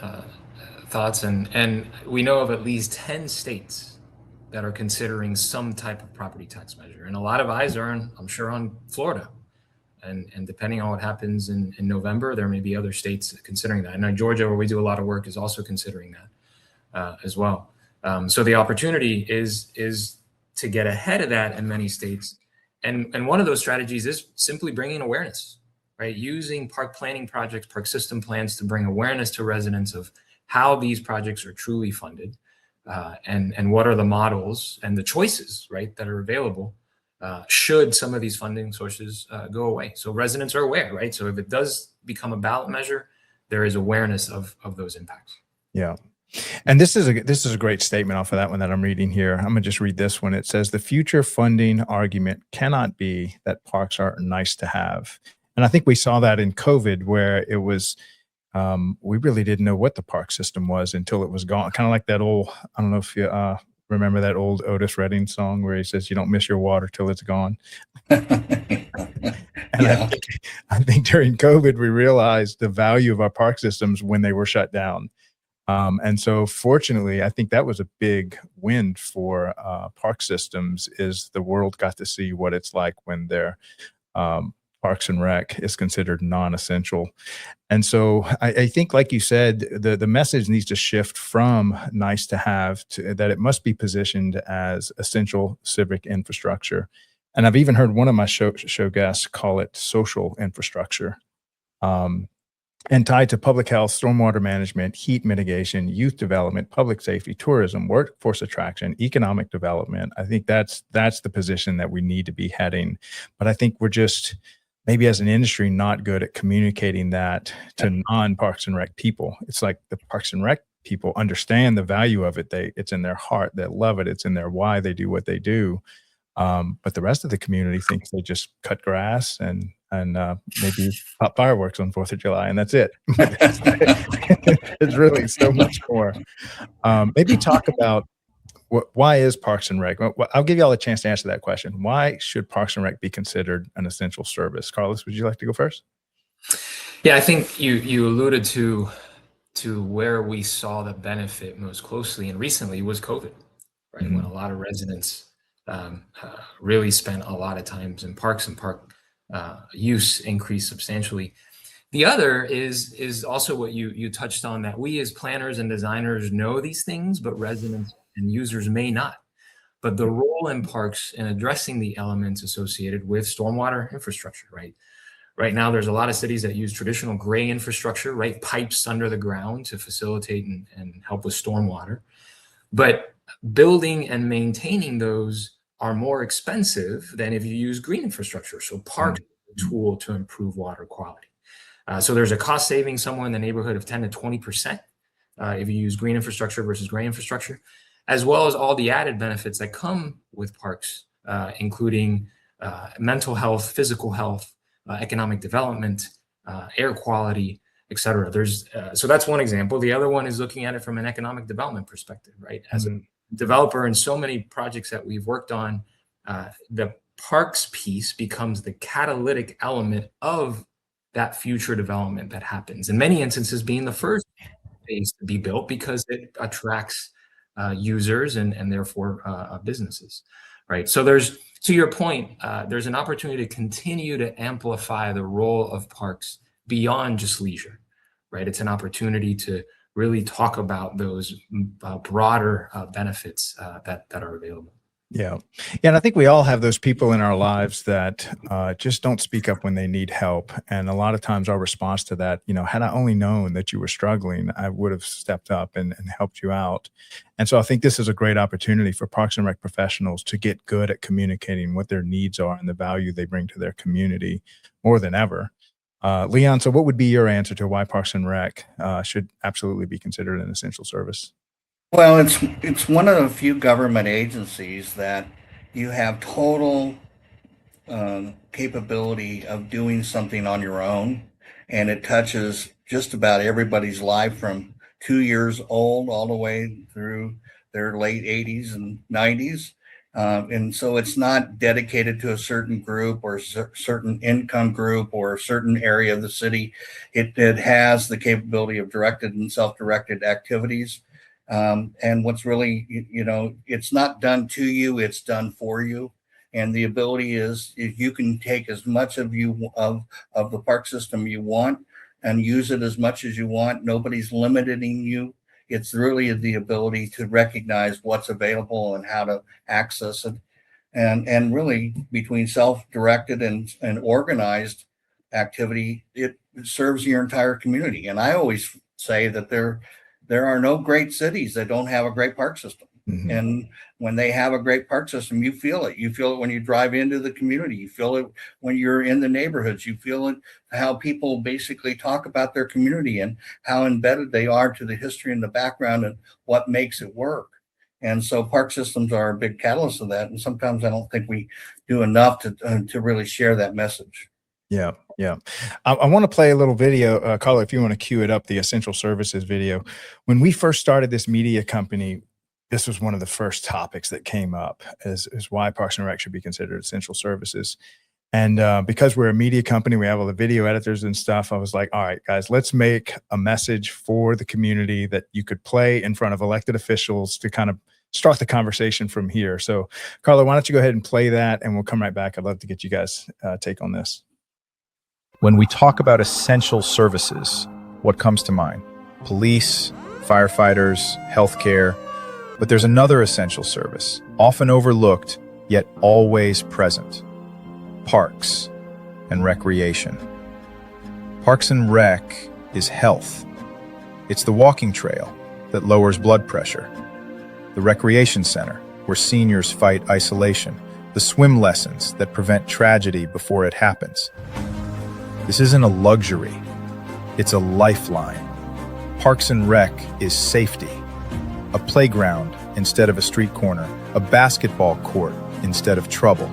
thoughts, and we know of at least 10 states that are considering some type of property tax measure. And a lot of eyes are on, I'm sure, on Florida. And depending on what happens in November, there may be other states considering that. I know Georgia, where we do a lot of work, is also considering that as well. So the opportunity is to get ahead of that in many states. And one of those strategies is simply bringing awareness, right? Using park planning projects, park system plans to bring awareness to residents of how these projects are truly funded, and what are the models and the choices, right, that are available should some of these funding sources go away. So residents are aware, right? So if it does become a ballot measure, there is awareness of those impacts. Yeah. And this is a great statement off of that one that I'm reading here. I'm gonna just read this one. It says the future funding argument cannot be that parks are nice to have. And I think we saw that in COVID, where it was, we really didn't know what the park system was until it was gone. Kind of like that old, I don't know if you remember that old Otis Redding song where he says, "You don't miss your water till it's gone." And Yeah. I think during COVID, we realized the value of our park systems when they were shut down. And so fortunately, I think that was a big win for park systems, is the world got to see what it's like when their Parks and Rec is considered non-essential. And so I think, like you said, the message needs to shift from nice to have to that it must be positioned as essential civic infrastructure. And I've even heard one of my show guests call it social infrastructure. And tied to public health, stormwater management, heat mitigation, youth development, public safety, tourism, workforce attraction, economic development. I think that's the position that we need to be heading. But I think we're just maybe as an industry not good at communicating that to non-Parks and Rec people. It's like the Parks and Rec people understand the value of it. It's in their heart. They love it. It's in their why they do what they do. But the rest of the community thinks they just cut grass and maybe pop fireworks on 4th of July, and that's it. It's really so much more. Maybe talk about why is Parks and Rec? I'll give you all a chance to answer that question. Why should Parks and Rec be considered an essential service? Carlos, would you like to go first? Yeah, I think you alluded to where we saw the benefit most closely and recently was COVID, right? Mm-hmm. When a lot of residents really spent a lot of times in parks, and park use increased substantially. The other is also what you touched on, that we as planners and designers know these things, but residents and users may not. But the role in parks in addressing the elements associated with stormwater infrastructure, right? Right now, there's a lot of cities that use traditional gray infrastructure, right? Pipes under the ground to facilitate and help with stormwater. But building and maintaining those are more expensive than if you use green infrastructure. So parks is a tool to improve water quality. So there's a cost saving somewhere in the neighborhood of 10 to 20% if you use green infrastructure versus gray infrastructure, as well as all the added benefits that come with parks, including mental health, physical health, economic development, air quality, et cetera. So that's one example. The other one is looking at it from an economic development perspective, right? As a developer in so many projects that we've worked on, the parks piece becomes the catalytic element of that future development that happens. In many instances, being the first phase to be built because it attracts users and therefore businesses, right? So to your point, there's an opportunity to continue to amplify the role of parks beyond just leisure, right? It's an opportunity to really talk about those broader benefits that are available. Yeah. And I think we all have those people in our lives that just don't speak up when they need help. And a lot of times our response to that, had I only known that you were struggling, I would have stepped up and helped you out. And so I think this is a great opportunity for Parks and Rec professionals to get good at communicating what their needs are and the value they bring to their community more than ever. Leon, so what would be your answer to why Parks and Rec should absolutely be considered an essential service? Well, it's one of the few government agencies that you have total capability of doing something on your own, and it touches just about everybody's life from 2 years old all the way through their late 80s and 90s. And so it's not dedicated to a certain group or certain income group or a certain area of the city. It has the capability of directed and self-directed activities. And what's really, it's not done to you, it's done for you. And the ability is if you can take as much of the park system you want and use it as much as you want. Nobody's limiting you. It's really the ability to recognize what's available and how to access it. And really between self-directed and organized activity, it serves your entire community. And I always say that there are no great cities that don't have a great park system. Mhm. And when they have a great park system, you feel it. You feel it when you drive into the community. You feel it when you're in the neighborhoods. You feel it how people basically talk about their community and how embedded they are to the history and the background and what makes it work. And so park systems are a big catalyst of that. And sometimes I don't think we do enough to really share that message. Yeah, yeah. I want to play a little video, Carla, if you want to cue it up, the essential services video. When we first started this media company, this was one of the first topics that came up is why Parks and Rec should be considered essential services. And because we're a media company, we have all the video editors and stuff. I was like, all right, guys, let's make a message for the community that you could play in front of elected officials to kind of start the conversation from here. So, Carla, why don't you go ahead and play that, and we'll come right back. I'd love to get you guys' take on this. When we talk about essential services, what comes to mind? Police, firefighters, healthcare. But there's another essential service, often overlooked, yet always present. Parks and recreation. Parks and Rec is health. It's the walking trail that lowers blood pressure, the recreation center where seniors fight isolation, the swim lessons that prevent tragedy before it happens. This isn't a luxury, it's a lifeline. Parks and Rec is safety. A playground instead of a street corner, a basketball court instead of trouble,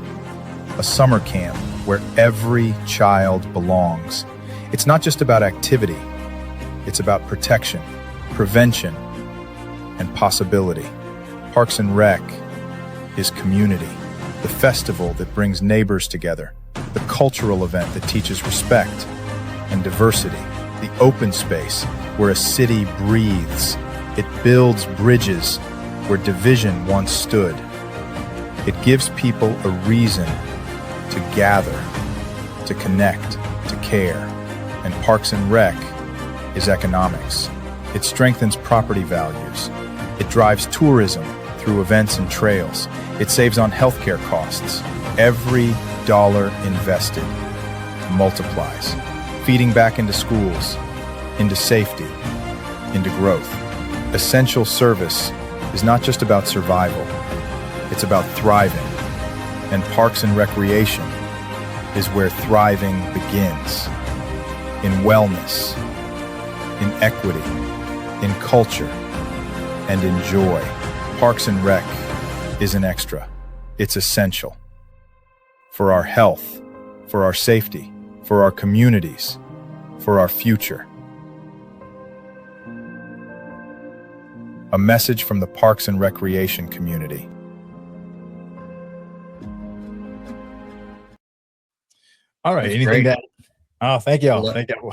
a summer camp where every child belongs. It's not just about activity, it's about protection, prevention, and possibility. Parks and Rec is community, the festival that brings neighbors together, the cultural event that teaches respect and diversity, the open space where a city breathes. It builds bridges where division once stood. It gives people a reason to gather, to connect, to care. And Parks and Rec is economics. It strengthens property values. It drives tourism through events and trails. It saves on healthcare costs. Every dollar invested multiplies, feeding back into schools, into safety, into growth. Essential service is not just about survival, it's about thriving. And Parks and Recreation is where thriving begins. In wellness, in equity, in culture, and in joy. Parks and Rec isn't extra, it's essential. For our health, for our safety, for our communities, for our future. A message from the Parks and Recreation community. All right. That's Anything great. that? Oh, thank y'all. Well, Thank you.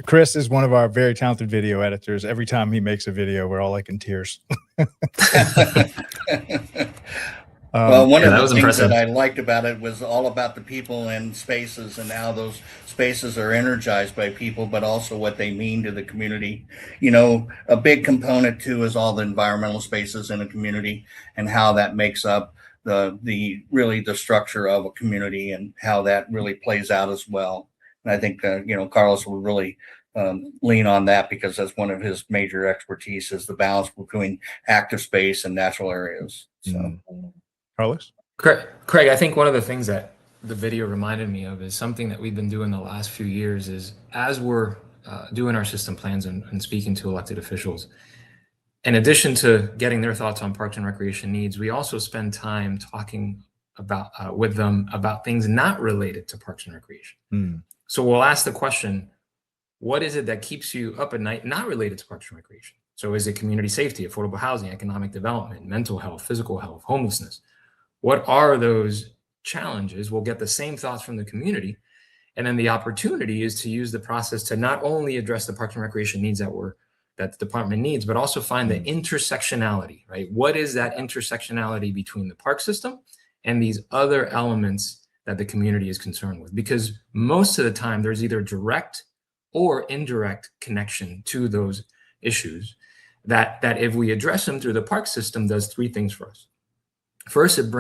Chris is one of our very talented video editors. Every time he makes a video, we're all like in tears. Well, one Yeah, of that the was things impressive. that I liked about it was all about the people and spaces and how those spaces are energized by people, but also what they mean to the community. A big component too is all the environmental spaces in a community and how that makes up the really the structure of a community and how that really plays out as well. And I think Carlos will really lean on that because that's one of his major expertise is the balance between active space and natural areas. So. Carlos? Craig, I think one of the things that the video reminded me of is something that we've been doing the last few years is as we're doing our system plans and speaking to elected officials, in addition to getting their thoughts on parks and recreation needs, we also spend time talking about with them about things not related to parks and recreation. Mm. So we'll ask the question, what is it that keeps you up at night not related to parks and recreation? So is it community safety, affordable housing, economic development, mental health, physical health, homelessness? What are those challenges? We'll get the same thoughts from the community. And then the opportunity is to use the process to not only address the parks and recreation needs that we're that the department needs, but also find the intersectionality, right? What is that intersectionality between the park system and these other elements that the community is concerned with? Because most of the time there's either direct or indirect connection to those issues that if we address them through the park system, does three things for us. First, it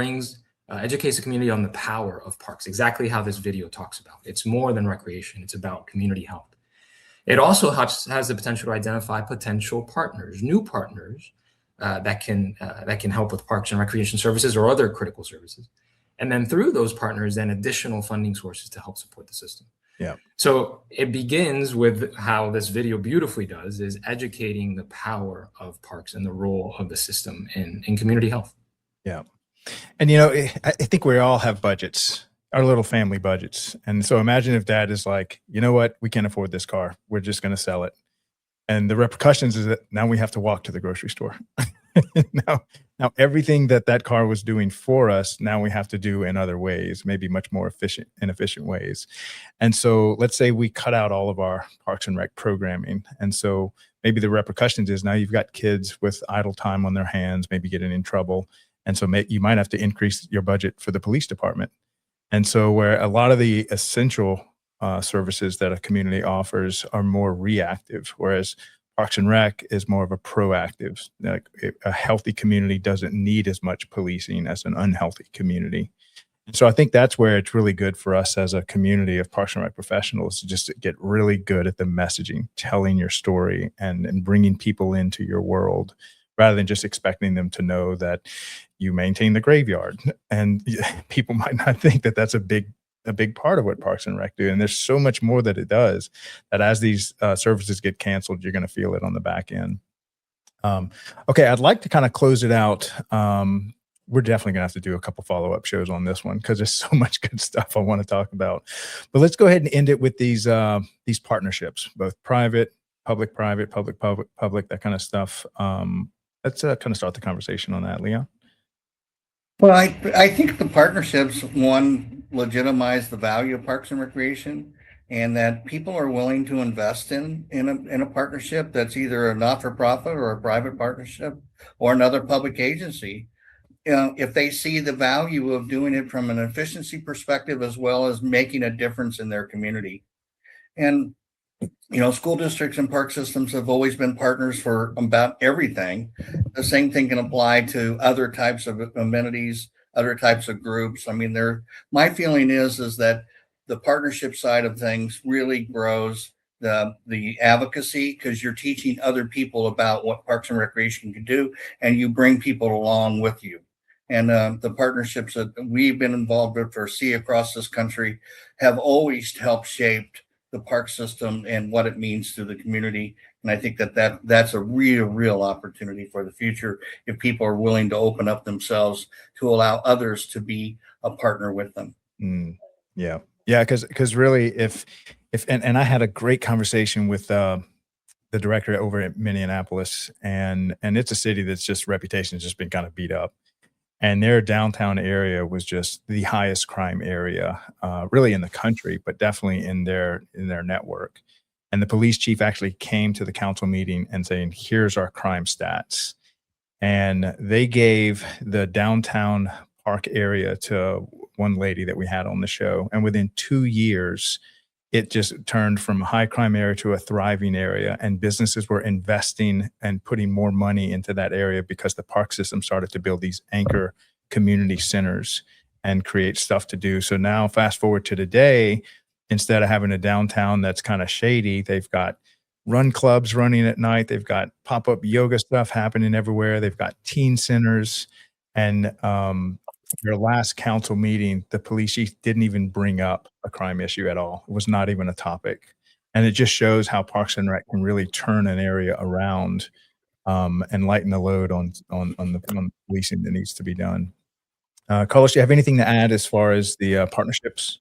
educates the community on the power of parks, exactly how this video talks about. It's more than recreation, it's about community health. It also has the potential to identify potential partners, new partners that can help with parks and recreation services or other critical services. And then through those partners, then additional funding sources to help support the system. Yeah. So it begins with how this video beautifully does, is educating the power of parks and the role of the system in community health. Yeah. And, you know, I think we all have budgets, our little family budgets. And so imagine if dad is like, you know what, we can't afford this car. We're just going to sell it. And the repercussions is that now we have to walk to the grocery store. Now everything that car was doing for us, now we have to do in other ways, maybe much more inefficient ways. And so let's say we cut out all of our Parks and Rec programming. And so maybe the repercussions is now you've got kids with idle time on their hands, maybe getting in trouble. And so you might have to increase your budget for the police department. And so where a lot of the essential services that a community offers are more reactive, whereas Parks and Rec is more of a proactive. Like a healthy community doesn't need as much policing as an unhealthy community. And so I think that's where it's really good for us as a community of Parks and Rec professionals to just get really good at the messaging, telling your story and bringing people into your world, rather than just expecting them to know that you maintain the graveyard. And people might not think that that's a big part of what Parks and Rec do. And there's so much more that it does, that as these services get canceled, you're going to feel it on the back end. Okay, I'd like to kind of close it out. We're definitely going to have to do a couple follow-up shows on this one because there's so much good stuff I want to talk about. But let's go ahead and end it with these partnerships, both private, public-private, public-public, that kind of stuff. Let's kind of start the conversation on that, Leon. Well, I think the partnerships, one, legitimize the value of Parks and Recreation, and that people are willing to invest in a partnership that's either a not-for-profit or a private partnership or another public agency. If they see the value of doing it from an efficiency perspective as well as making a difference in their community. And school districts and park systems have always been partners for about everything. The same thing can apply to other types of amenities, other types of groups. I mean, my feeling is that the partnership side of things really grows the advocacy, because you're teaching other people about what Parks and Recreation can do, and you bring people along with you. And the partnerships that we've been involved with for SEA across this country have always helped shape the park system and what it means to the community. And I think that's a real opportunity for the future if people are willing to open up themselves to allow others to be a partner with them. Yeah. Because really, if I had a great conversation with the director over at Minneapolis, and it's a city that's just reputation has just been kind of beat up. And their downtown area was just the highest crime area, really in the country, but definitely in their network. And the police chief actually came to the council meeting and saying, here's our crime stats. And they gave the downtown park area to one lady that we had on the show. And within 2 years, it just turned from a high crime area to a thriving area, and businesses were investing and putting more money into that area because the park system started to build these anchor community centers and create stuff to do. So now fast forward to today, instead of having a downtown that's kind of shady, they've got run clubs running at night. They've got pop-up yoga stuff happening everywhere. They've got teen centers. And their last council meeting, the police chief didn't even bring up a crime issue at all. It was not even a topic. And it just shows how Parks and Rec can really turn an area around and lighten the load on the policing that needs to be done. Carlos, do you have anything to add as far as the partnerships?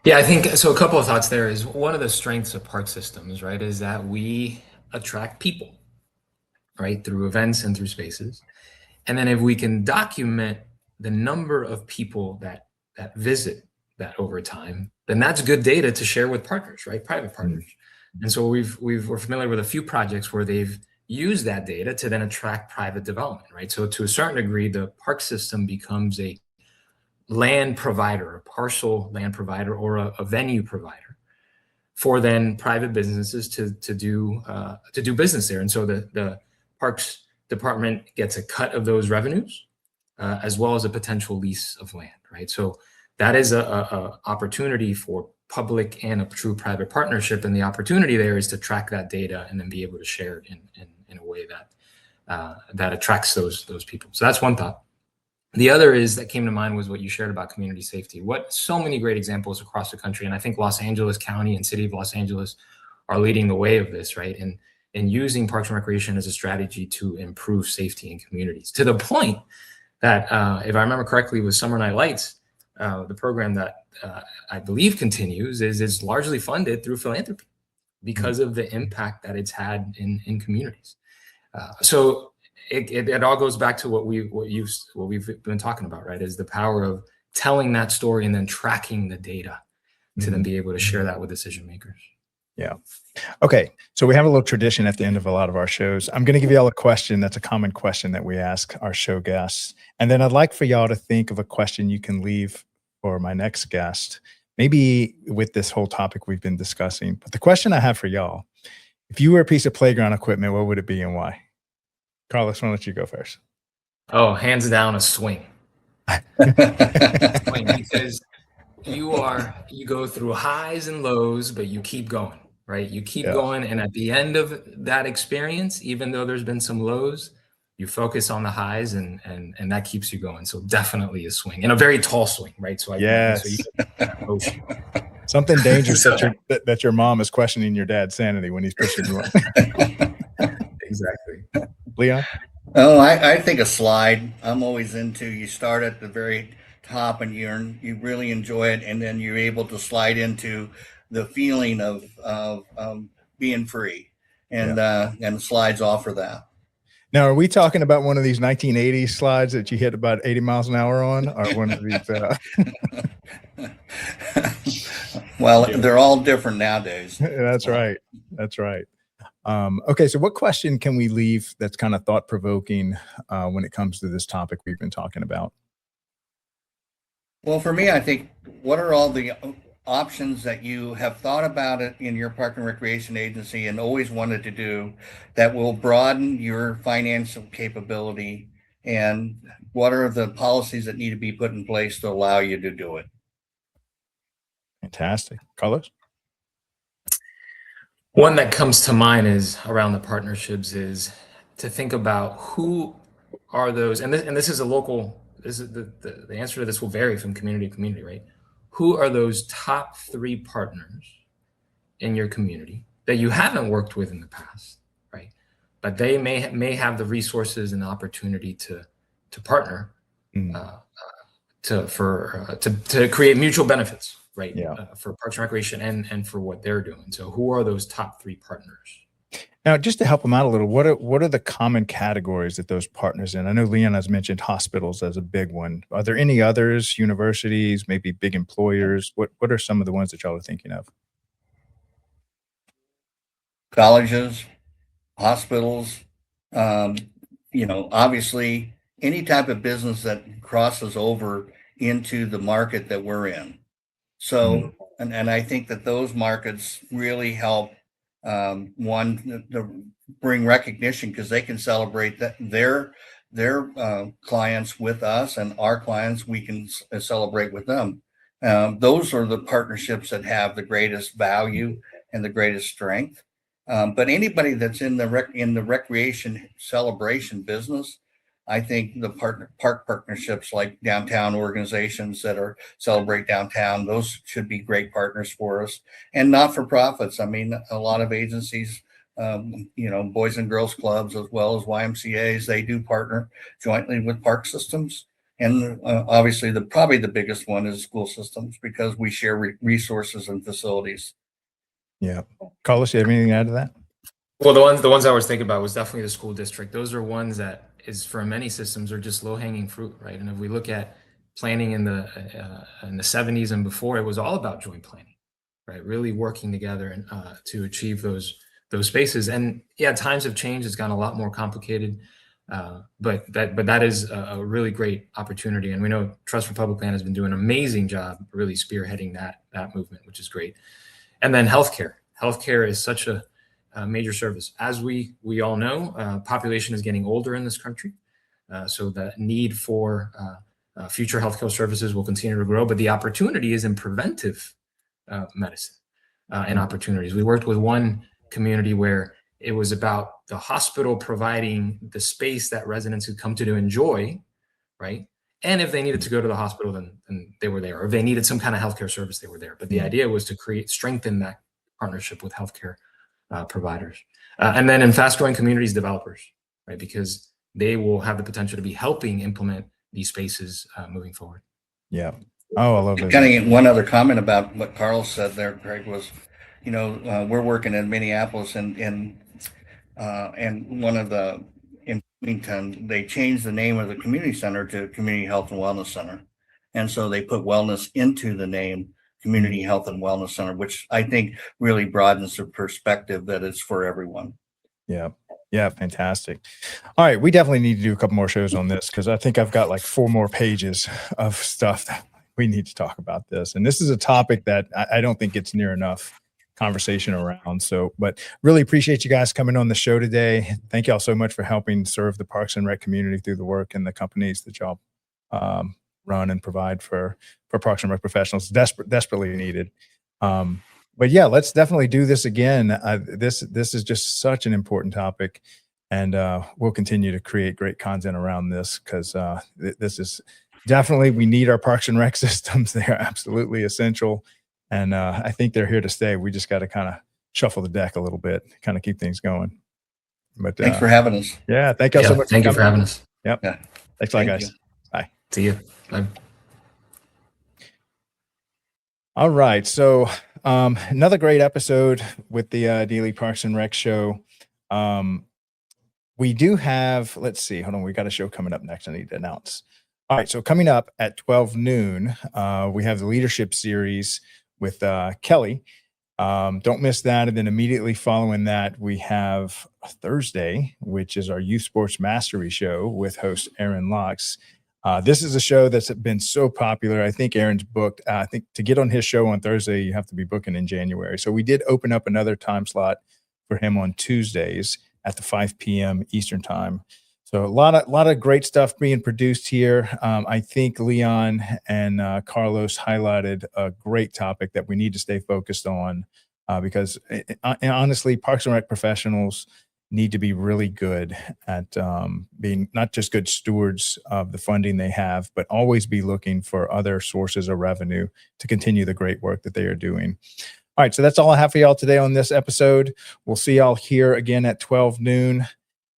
Yeah, I think so. A couple of thoughts there is one of the strengths of park systems, right, is that we attract people, right, through events and through spaces. And then if we can document the number of people that visit that over time, then that's good data to share with partners, right? Private partners. And so we're familiar with a few projects where they've used that data to then attract private development, right? So to a certain degree, the park system becomes a land provider, a partial land provider, or a venue provider for then private businesses to do business there. And so the Parks Department gets a cut of those revenues, as well as a potential lease of land, right? So that is a opportunity for public and a true private partnership, and the opportunity there is to track that data and then be able to share it in a way that attracts those people. So that's one thought. The other is that came to mind was what you shared about community safety. What so many great examples across the country, and I think Los Angeles County and City of Los Angeles are leading the way of this, right? And using Parks and Recreation as a strategy to improve safety in communities, to the point that, if I remember correctly, with Summer Night Lights, the program that I believe continues is largely funded through philanthropy because of the impact that it's had in communities. So it all goes back to what we've been talking about, right? Is the power of telling that story and then tracking the data to then be able to share that with decision makers. Yeah. Okay. So we have a little tradition at the end of a lot of our shows. I'm going to give y'all a question that's a common question that we ask our show guests. And then I'd like for y'all to think of a question you can leave for my next guest, maybe with this whole topic we've been discussing. But the question I have for y'all, if you were a piece of playground equipment, what would it be and why? Carlos, why don't you go first? Oh, hands down, a swing. Swing, because you go through highs and lows, but you keep going, right? You keep going. And at the end of that experience, even though there's been some lows, you focus on the highs and that keeps you going. So definitely a swing, and a very tall swing, right? So something dangerous that your mom is questioning your dad's sanity when he's pushing you on. Exactly. Leon? Oh, I think a slide. I'm always into, you start at the very top and you really enjoy it, and then you're able to slide into the feeling of being free, and slides offer that. Now, are we talking about one of these 1980s slides that you hit about 80 miles an hour on, or one of these? Well, they're all different nowadays. That's right. That's right. Okay, so what question can we leave that's kind of thought-provoking when it comes to this topic we've been talking about? Well, for me, I think, what are all the options that you have thought about it in your park and recreation agency and always wanted to do that will broaden your financial capability, and what are the policies that need to be put in place to allow you to do it? Fantastic. Carlos? One that comes to mind is around the partnerships, is to think about who are those, and this is a local, this is the answer to this will vary from community to community, right? Who are those top 3 partners in your community that you haven't worked with in the past, right? But they may have the resources and the opportunity to partner to create mutual benefits, right? For Parks and Recreation and for what they're doing. So who are those top 3 partners? Now, just to help them out a little, what are the common categories that those partners in? I know Leon has mentioned hospitals as a big one. Are there any others, universities, maybe big employers? What are some of the ones that y'all are thinking of? Colleges, hospitals, obviously any type of business that crosses over into the market that we're in. So, and I think that those markets really help, one, to bring recognition, because they can celebrate that their clients with us, and our clients, we can celebrate with them. Those are the partnerships that have the greatest value and the greatest strength. But anybody that's in the recreation celebration business, I think the park partnerships like downtown organizations that are celebrate downtown, those should be great partners for us. And not-for-profits. I mean, a lot of agencies, Boys and Girls Clubs, as well as YMCAs, they do partner jointly with park systems. And obviously, probably the biggest one is school systems, because we share resources and facilities. Yeah. Carlos, you have anything to add to that? Well, the ones I was thinking about was definitely the school district. Those are ones that is, for many systems, are just low-hanging fruit, right? And if we look at planning in the 70s and before, it was all about joint planning, right? Really working together and to achieve those spaces. And yeah, times have changed. It's gotten a lot more complicated. But that is a really great opportunity. And we know Trust for Public Land has been doing an amazing job really spearheading that movement, which is great. And then healthcare. Healthcare is such a major service. As we all know, population is getting older in this country. So the need for future healthcare services will continue to grow, but the opportunity is in preventive medicine and opportunities. We worked with one community where it was about the hospital providing the space that residents could come to enjoy, right? And if they needed to go to the hospital, then they were there. Or if they needed some kind of healthcare service, they were there. But the idea was to strengthen that partnership with healthcare providers. And then in fast-growing communities, developers, right? Because they will have the potential to be helping implement these spaces moving forward. Yeah. Oh, I love that. Kind of one other comment about what Carl said there, Craig, was, we're working in Minneapolis and one of the in Bloomington, they changed the name of the community center to Community Health and Wellness Center. And so they put wellness into the name Community Health and Wellness Center, which I think really broadens the perspective that it's for everyone. Yeah. Yeah. Fantastic. All right. We definitely need to do a couple more shows on this because I think I've got like 4 more pages of stuff that we need to talk about this. And this is a topic that I don't think gets near enough conversation around. So, but really appreciate you guys coming on the show today. Thank y'all so much for helping serve the Parks and Rec community through the work and the companies that y'all run and provide for Parks and Rec professionals. Desperately needed. But yeah, let's definitely do this again. This is just such an important topic, and we'll continue to create great content around this because this is definitely, we need our Parks and Rec systems. They're absolutely essential. And I think they're here to stay. We just got to kind of shuffle the deck a little bit, kind of keep things going. But thanks for having us. Yeah, thank you so much. Thank you for having us. Yep. Yeah. Thanks a lot, guys. Bye. See you. Bye. All right. So another great episode with the Daily Parks and Rec show. We do have, let's see, hold on. We got a show coming up next I need to announce. All right. So coming up at 12 noon, we have the leadership series with Kelly. Don't miss that. And then immediately following that, we have Thursday, which is our Youth Sports Mastery show with host Aaron Locks. This is a show that's been so popular. I think Aaron's booked. I think to get on his show on Thursday, you have to be booking in January. So we did open up another time slot for him on Tuesdays at the 5 p.m. Eastern time. So a lot of great stuff being produced here. I think Leon and Carlos highlighted a great topic that we need to stay focused on because honestly, Parks and Rec professionals need to be really good at being not just good stewards of the funding they have, but always be looking for other sources of revenue to continue the great work that they are doing. All right, so that's all I have for y'all today on this episode. We'll see y'all here again at 12 noon.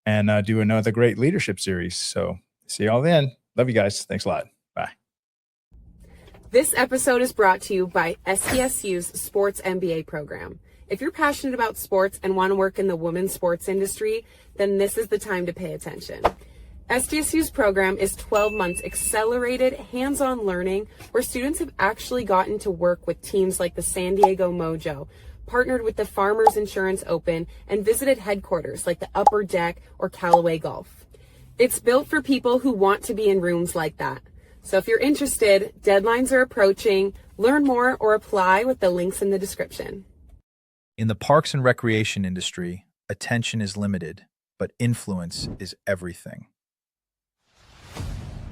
And do another great leadership series. So see y'all then. Love you guys. Thanks a lot. Bye. This episode is brought to you by SDSU's Sports MBA program. If you're passionate about sports and want to work in the women's sports industry, then this is the time to pay attention. SDSU's program is 12 months accelerated hands-on learning where students have actually gotten to work with teams like the San Diego Mojo, partnered with the Farmers Insurance Open, and visited headquarters like the Upper Deck or Callaway Golf. It's built for people who want to be in rooms like that. So if you're interested, deadlines are approaching. Learn more or apply with the links in the description. In the parks and recreation industry, attention is limited, but influence is everything.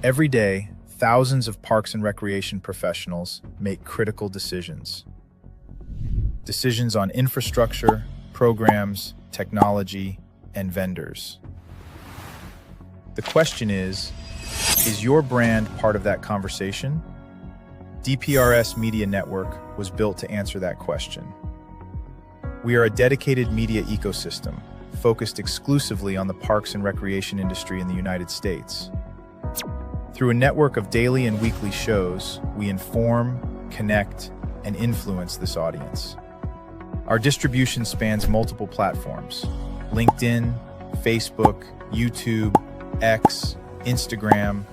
Every day, thousands of parks and recreation professionals make critical decisions. Decisions on infrastructure, programs, technology, and vendors. The question is your brand part of that conversation? DPRS Media Network was built to answer that question. We are a dedicated media ecosystem focused exclusively on the parks and recreation industry in the United States. Through a network of daily and weekly shows, we inform, connect, and influence this audience. Our distribution spans multiple platforms: LinkedIn, Facebook, YouTube, X, Instagram,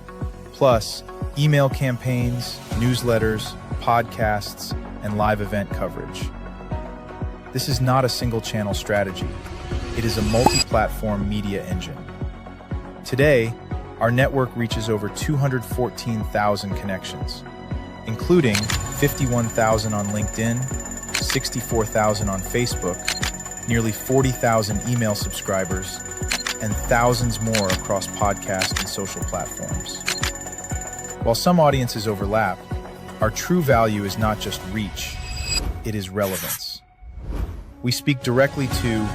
plus email campaigns, newsletters, podcasts, and live event coverage. This is not a single-channel strategy. It is a multi-platform media engine. Today, our network reaches over 214,000 connections, including 51,000 on LinkedIn, 64,000 on Facebook, nearly 40,000 email subscribers, and thousands more across podcast and social platforms. While some audiences overlap, our true value is not just reach, it is relevance. We speak directly to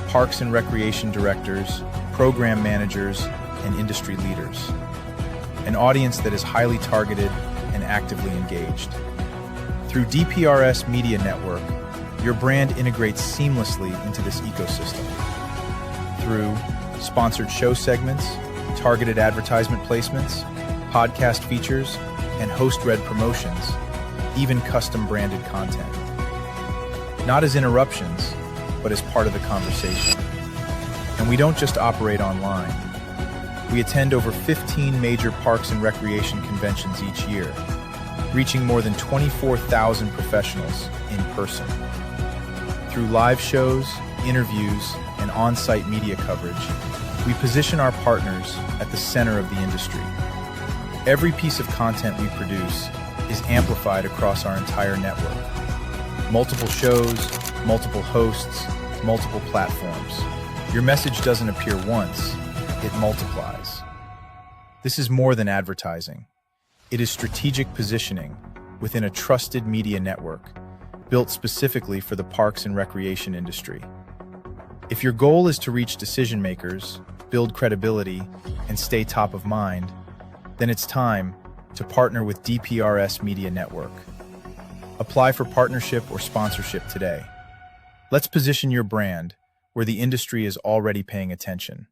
parks and recreation directors, program managers, and industry leaders, an audience that is highly targeted and actively engaged. Through DPRS Media Network, your brand integrates seamlessly into this ecosystem. Through sponsored show segments, targeted advertisement placements, podcast features, and host-read promotions, even custom branded content. Not as interruptions, but as part of the conversation. And we don't just operate online. We attend over 15 major parks and recreation conventions each year, reaching more than 24,000 professionals in person. Through live shows, interviews, and on-site media coverage, we position our partners at the center of the industry. Every piece of content we produce is amplified across our entire network. Multiple shows, multiple hosts, multiple platforms. Your message doesn't appear once, it multiplies. This is more than advertising. It is strategic positioning within a trusted media network built specifically for the parks and recreation industry. If your goal is to reach decision makers, build credibility, and stay top of mind, then it's time to partner with DPRS Media Network. Apply for partnership or sponsorship today. Let's position your brand where the industry is already paying attention.